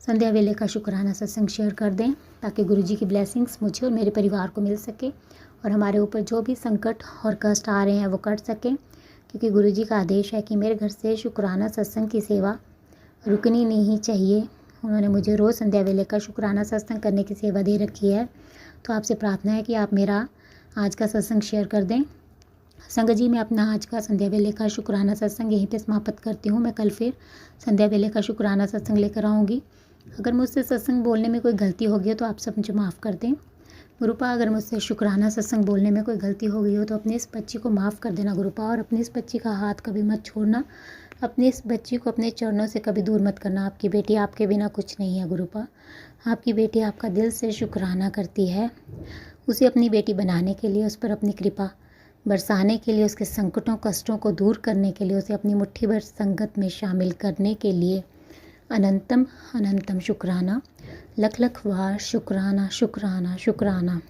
D: संध्या वेले का शुक्राना सत्संग शेयर कर दें, ताकि गुरु जी की ब्लेसिंग्स मुझे और मेरे परिवार को मिल सके और हमारे ऊपर जो भी संकट और कष्ट आ रहे हैं वो कट सकें, क्योंकि गुरु जी का आदेश है कि मेरे घर से शुक्राना सत्संग की सेवा रुकनी नहीं चाहिए। उन्होंने मुझे रोज़ संध्या वेले का शुक्राना सत्संग करने की सेवा दे रखी है, तो आपसे प्रार्थना है कि आप मेरा आज का सत्संग शेयर कर दें। संगत जी, मैं अपना आज का संध्या वेले का शुक्राना सत्संग यहीं पे समाप्त करती हूँ। मैं कल फिर संध्या वेले का शुक्राना सत्संग लेकर आऊँगी। अगर मुझसे सत्संग बोलने में कोई गलती हो गई हो तो आप सब मुझे माफ़ कर दें। गुरुपा, अगर मुझसे शुक्राना सत्संग बोलने में कोई गलती हो गई हो तो अपनी इस बच्ची को माफ़ कर देना गुरुपा, और अपनी इस बच्ची का हाथ कभी मत छोड़ना, अपनी इस बच्ची को अपने चरणों से कभी दूर मत करना। आपकी बेटी आपके बिना कुछ नहीं है गुरुपा, आपकी बेटी आपका दिल से शुक्राना करती है। उसे अपनी बेटी बनाने के लिए, उस पर अपनी कृपा बरसाने के लिए, उसके संकटों कष्टों को दूर करने के लिए, उसे अपनी मुट्ठी भर संगत में शामिल करने के लिए अनंतम अनंतम शुक्राना, लख लख बार शुक्राना शुक्राना शुक्राना।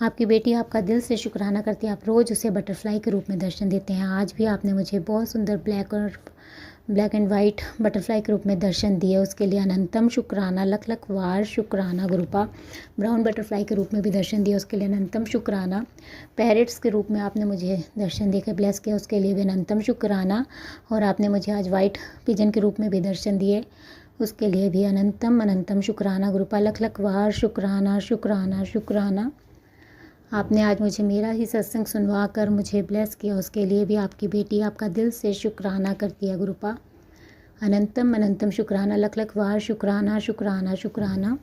D: आपकी बेटी आपका दिल से शुक्राना करती है। आप रोज़ उसे बटरफ्लाई के रूप में दर्शन देते हैं। आज भी आपने मुझे बहुत सुंदर ब्लैक एंड वाइट बटरफ्लाई के रूप में दर्शन दिए, उसके लिए अनंतम शुक्राना, लख लख बार शुक्राना गुरुपा। ब्राउन बटरफ्लाई के रूप में भी दर्शन दिया, उसके लिए अनंतम शुक्राना। पैरेट्स के रूप में आपने मुझे दर्शन देकर ब्लेस किया, उसके लिए भी अनंतम शुक्राना। और आपने मुझे आज वाइट पिजन के रूप में भी दर्शन दिए, उसके लिए भी अनंतम अनंतम शुक्राना गुरुपा। लख लख बार शुक्राना शुक्राना शुक्राना। आपने आज मुझे मेरा ही सत्संग सुनवा कर मुझे ब्लेस किया, उसके लिए भी आपकी बेटी आपका दिल से शुक्राना करती है गुरुपा। अनंतम अनंतम शुक्राना, लख लख बार शुक्राना शुक्राना शुक्राना।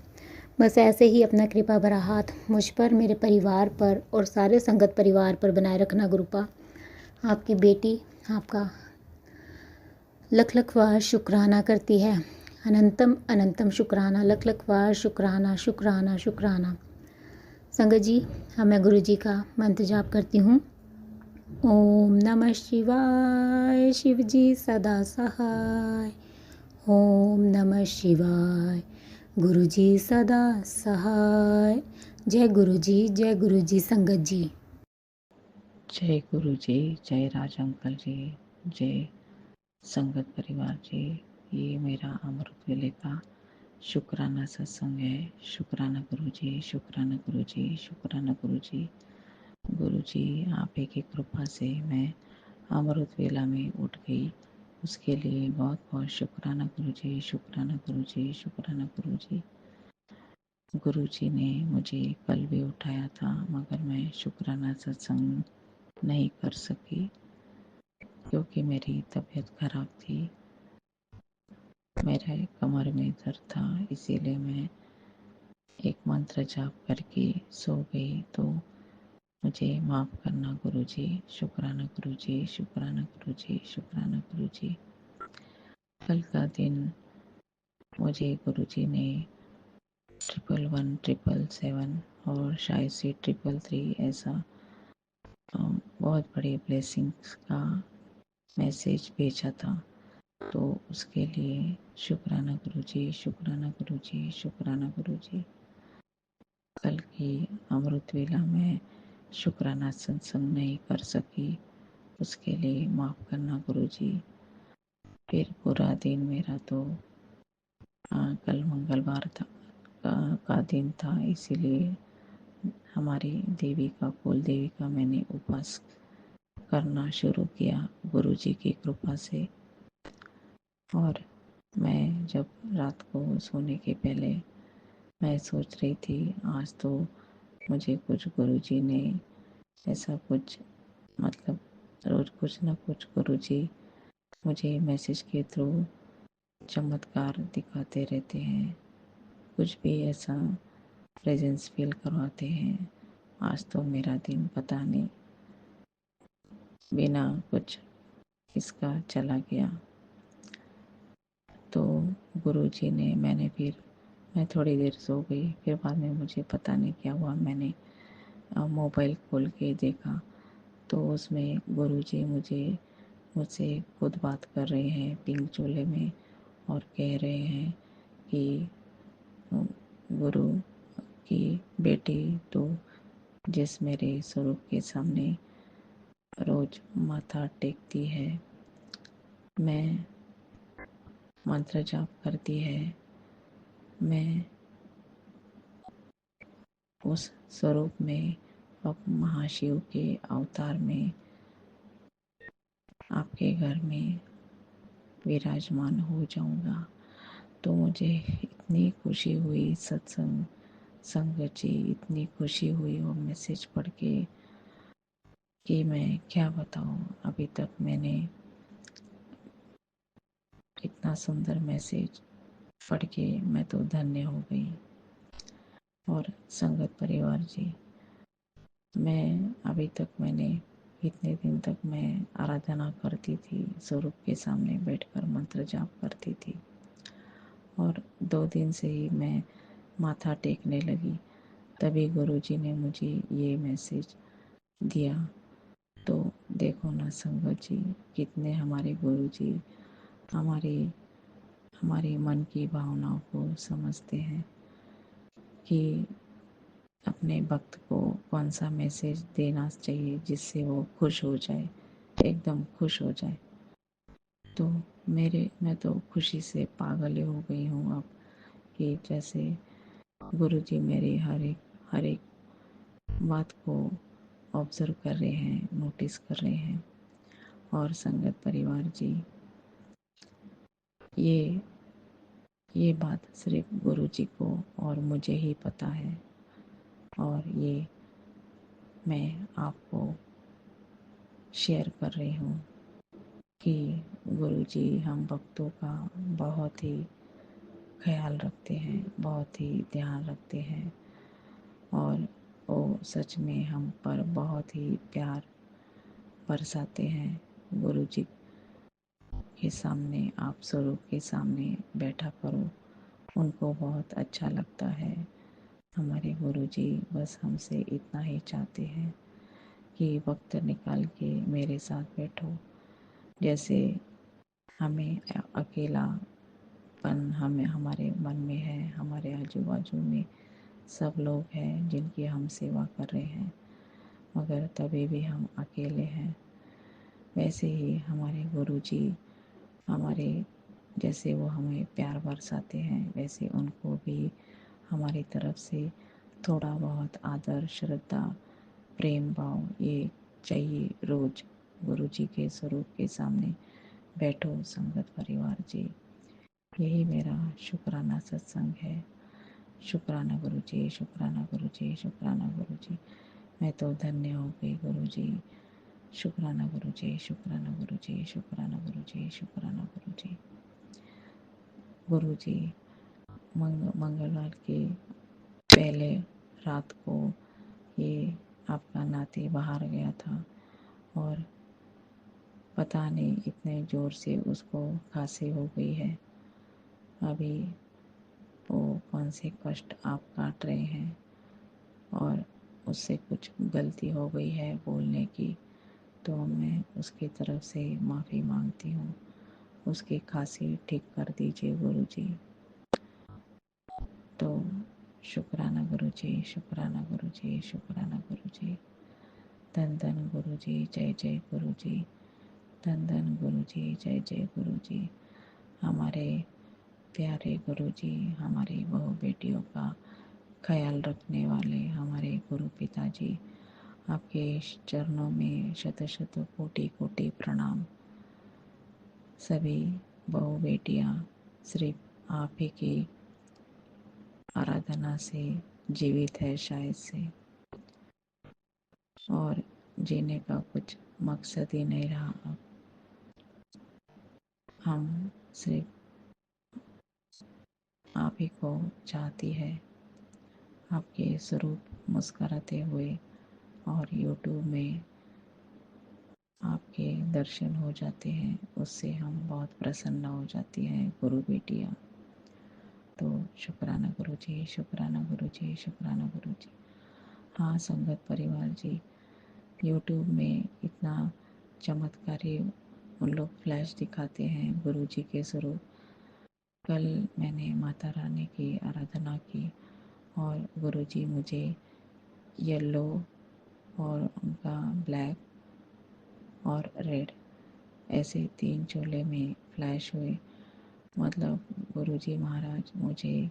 D: बस ऐसे ही अपना कृपा भरा हाथ मुझ पर, मेरे परिवार पर और सारे संगत परिवार पर बनाए रखना गुरुपा। आपकी बेटी आपका लख लख बार शुक्राना करती है। अनंतम अनंतम शुक्राना, लख लख बार शुक्राना शुक्राना शुक्राना। संगत जी, अब मैं गुरु जी का मंत्र जाप करती हूँ। ओम नमः शिवाय, शिव जी सदा सहाय। ओम नमः शिवाय, गुरु जी सदा सहाय। जय गुरु जी संगत जी।
B: जय गुरु जी, जय राज अंकल जी, जय संगत परिवार जी। ये मेरा अमृत वेले का शुक्राना सत्संग है। शुक्राना गुरु जी, शुक्राना गुरु जी, शुक्राना गुरु जी। गुरु जी, आप ही की कृपा से मैं अमृत वेला में उठ गई, उसके लिए बहुत बहुत शुक्राना गुरु जी, शुक्राना गुरु जी, शुक्राना गुरु जी। गुरु जी ने मुझे कल भी उठाया था, मगर मैं शुक्राना सत्संग नहीं कर सकी क्योंकि मेरी तबीयत खराब थी, मेरे कमर में दर्द था, इसीलिए मैं एक मंत्र जाप करके सो गई। तो मुझे माफ़ करना गुरु जी। शुक्राना गुरु जी, शुक्राना गुरु जी, शुक्राना गुरु जी। कल का दिन मुझे गुरु जी ने 111, 777 और शायद से 333 ऐसा बहुत बड़ी ब्लेसिंग्स का मैसेज भेजा था। तो उसके लिए शुक्राना गुरु जी, शुक्राना गुरु जी, शुक्राना गुरु जी। कल की अमृत वेला में शुक्राना सत्संग नहीं कर सकी, उसके लिए माफ़ करना गुरु जी। फिर पूरा दिन मेरा तो कल मंगलवार था का दिन था, इसीलिए हमारी देवी का, कुल देवी का मैंने उपवास करना शुरू किया गुरुजी की कृपा से। और मैं जब रात को सोने के पहले मैं सोच रही थी, आज तो मुझे कुछ गुरुजी ने ऐसा कुछ, मतलब रोज़ कुछ ना कुछ गुरुजी मुझे मैसेज के थ्रू चमत्कार दिखाते रहते हैं, कुछ भी ऐसा प्रेजेंस फील करवाते हैं। आज तो मेरा दिन पता नहीं बिना कुछ इसका चला गया। तो गुरुजी ने, मैं थोड़ी देर सो गई, फिर बाद में मुझे पता नहीं क्या हुआ, मैंने मोबाइल खोल के देखा तो उसमें गुरुजी मुझसे खुद बात कर रहे हैं पिंक चोले में, और कह रहे हैं कि गुरु की बेटी तो जिस मेरे स्वरूप के सामने रोज माथा टेकती है, मैं मंत्र जाप करती है, मैं उस स्वरूप में अब महाशिव के अवतार में आपके घर में विराजमान हो जाऊंगा। तो मुझे इतनी खुशी हुई सत्संग संगत जी, इतनी खुशी हुई वो मैसेज पढ़ के कि मैं क्या बताऊं। अभी तक मैंने इतना सुंदर मैसेज पढ़ के मैं तो धन्य हो गई। और संगत परिवार जी, मैं अभी तक मैंने इतने दिन तक मैं आराधना करती थी, स्वरूप के सामने बैठकर मंत्र जाप करती थी, और 2 दिन से ही मैं माथा टेकने लगी, तभी गुरुजी ने मुझे ये मैसेज दिया। तो देखो ना संगत जी, कितने हमारे गुरुजी हमारी मन की भावनाओं को समझते हैं कि अपने भक्त को कौन सा मैसेज देना चाहिए जिससे वो खुश हो जाए, एकदम खुश हो जाए। तो मैं तो खुशी से पागल हो गई हूँ अब, कि जैसे गुरुजी मेरी हर एक बात को ऑब्जर्व कर रहे हैं, नोटिस कर रहे हैं। और संगत परिवार जी, ये बात सिर्फ गुरुजी को और मुझे ही पता है, और ये मैं आपको शेयर कर रही हूँ कि गुरुजी हम भक्तों का बहुत ही ख्याल रखते हैं, बहुत ही ध्यान रखते हैं, और वो सच में हम पर बहुत ही प्यार बरसाते हैं। गुरुजी के सामने, आप स्वरूप के सामने बैठा करो, उनको बहुत अच्छा लगता है। हमारे गुरुजी बस हमसे इतना ही चाहते हैं कि वक्त निकाल के मेरे साथ बैठो। जैसे हमें अकेलापन हमारे मन में है, हमारे आजू बाजू में सब लोग हैं जिनकी हम सेवा कर रहे हैं, मगर तभी भी हम अकेले हैं। वैसे ही हमारे गुरुजी हमारे, जैसे वो हमें प्यार बरसाते हैं, वैसे उनको भी हमारी तरफ से थोड़ा बहुत आदर, श्रद्धा, प्रेम भाव ये चाहिए रोज। गुरुजी के स्वरूप के सामने बैठो संगत परिवार जी, यही मेरा शुक्राना सत्संग है। शुक्राना गुरुजी, शुक्राना गुरुजी, शुक्राना गुरुजी। मैं तो धन्य हो गई गुरुजी। शुक्राना गुरुजी, शुक्राना गुरुजी, शुक्राना गुरुजी, शुक्राना गुरुजी। गुरुजी मंगलवार के पहले रात को ये आपका नाती बाहर गया था, और पता नहीं इतने ज़ोर से उसको खांसी हो गई है। अभी वो कौन से कष्ट आप काट रहे हैं, और उससे कुछ गलती हो गई है बोलने की, तो मैं उसकी तरफ से माफ़ी मांगती हूँ। उसकी खांसी ठीक कर दीजिए गुरुजी। तो शुक्राना गुरुजी, शुक्राना गुरुजी, शुक्राना गुरुजी। धन धन गुरुजी, जय जय गुरुजी। धन धन गुरुजी, जय जय गुरुजी। हमारे प्यारे गुरुजी, हमारी बहू बेटियों का ख्याल रखने वाले हमारे गुरु पिताजी, आपके चरणों में शत शत कोटि कोटि प्रणाम। सभी बहू बेटियां सिर्फ आप ही की आराधना से जीवित है शायद से, और जीने का कुछ मकसद ही नहीं रहा अब। हम सिर्फ आप ही को चाहती है, आपके स्वरूप मुस्कुराते हुए, और यूट्यूब में आपके दर्शन हो जाते हैं, उससे हम बहुत प्रसन्न हो जाती हैं गुरु बेटियाँ। तो शुक्राना गुरु जी, शुक्राना गुरु जी, शुक्राना गुरु जी। हाँ संगत परिवार जी, यूट्यूब में इतना चमत्कारी उन लोग फ्लैश दिखाते हैं गुरु जी के स्वरूप। कल मैंने माता रानी की आराधना की और गुरु जी मुझे येलो और उनका ब्लैक और रेड ऐसे 3 चोले में फ्लैश हुए। मतलब गुरुजी महाराज मुझे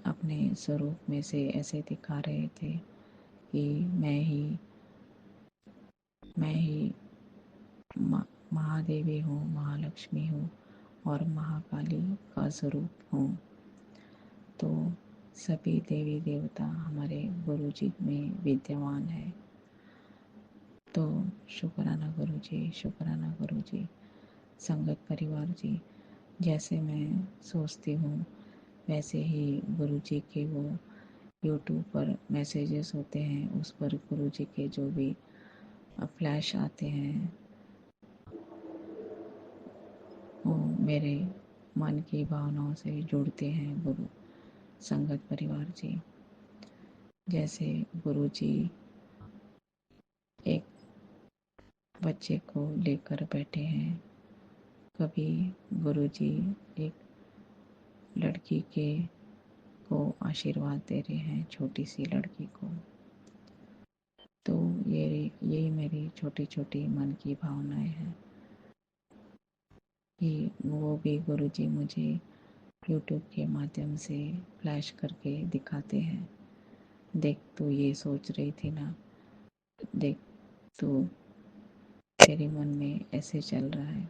B: अपने स्वरूप में से ऐसे दिखा रहे थे कि मैं ही महादेवी हूँ, महालक्ष्मी हूँ और महाकाली का स्वरूप हूँ। तो सभी देवी देवता हमारे गुरुजी में विद्यमान है। तो शुक्राना गुरुजी, शुक्राना गुरुजी। संगत परिवार जी, जैसे मैं सोचती हूँ वैसे ही गुरुजी के वो यूट्यूब पर मैसेजेस होते हैं, उस पर गुरुजी के जो भी फ्लैश आते हैं वो मेरे मन की भावनाओं से जुड़ते हैं गुरु संगत परिवार जी। जैसे गुरुजी एक बच्चे को लेकर बैठे हैं, कभी गुरुजी एक लड़की को आशीर्वाद दे रहे हैं, छोटी सी लड़की को। तो यही मेरी छोटी छोटी मन की भावनाएं हैं कि वो भी गुरुजी मुझे यूट्यूब के माध्यम से फ्लैश करके दिखाते हैं। देख तू ये सोच रही थी ना, देख तू तेरे मन में ऐसे चल रहा है।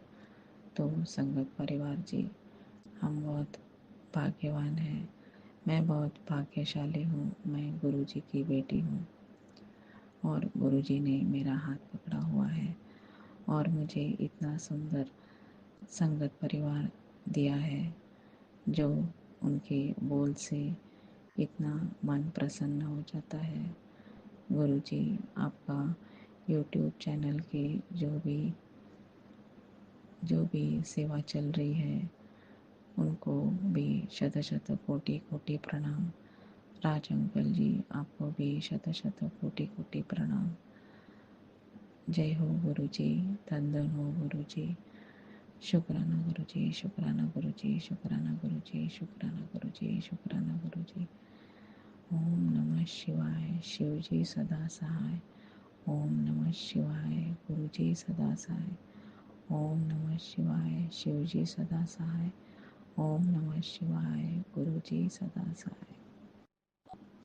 B: तो संगत परिवार जी, हम बहुत भाग्यवान हैं। मैं बहुत भाग्यशाली हूँ, मैं गुरुजी की बेटी हूँ और गुरुजी ने मेरा हाथ पकड़ा हुआ है और मुझे इतना सुंदर संगत परिवार दिया है जो उनके बोल से इतना मन प्रसन्न हो जाता है। गुरुजी आपका यूट्यूब चैनल की जो भी सेवा चल रही है उनको भी शत शत कोटि कोटि प्रणाम। राज अंकल जी, आपको भी शत शत कोटि कोटि प्रणाम। जय हो गुरुजी, धन धन हो गुरुजी। शुक्राना गुरुजी, शुक्राना गुरुजी, शुक्राना गुरुजी, शुक्राना गुरुजी, शुक्राना गुरुजी। ओम नमः शिवाय, शिवजी सदा सहाय। ओम नमः शिवाय, गुरुजी सदा सहाय। ओम नमः शिवाय, शिवजी सदा सहाय। ओम नमः शिवाय, गुरुजी सदा सहाय।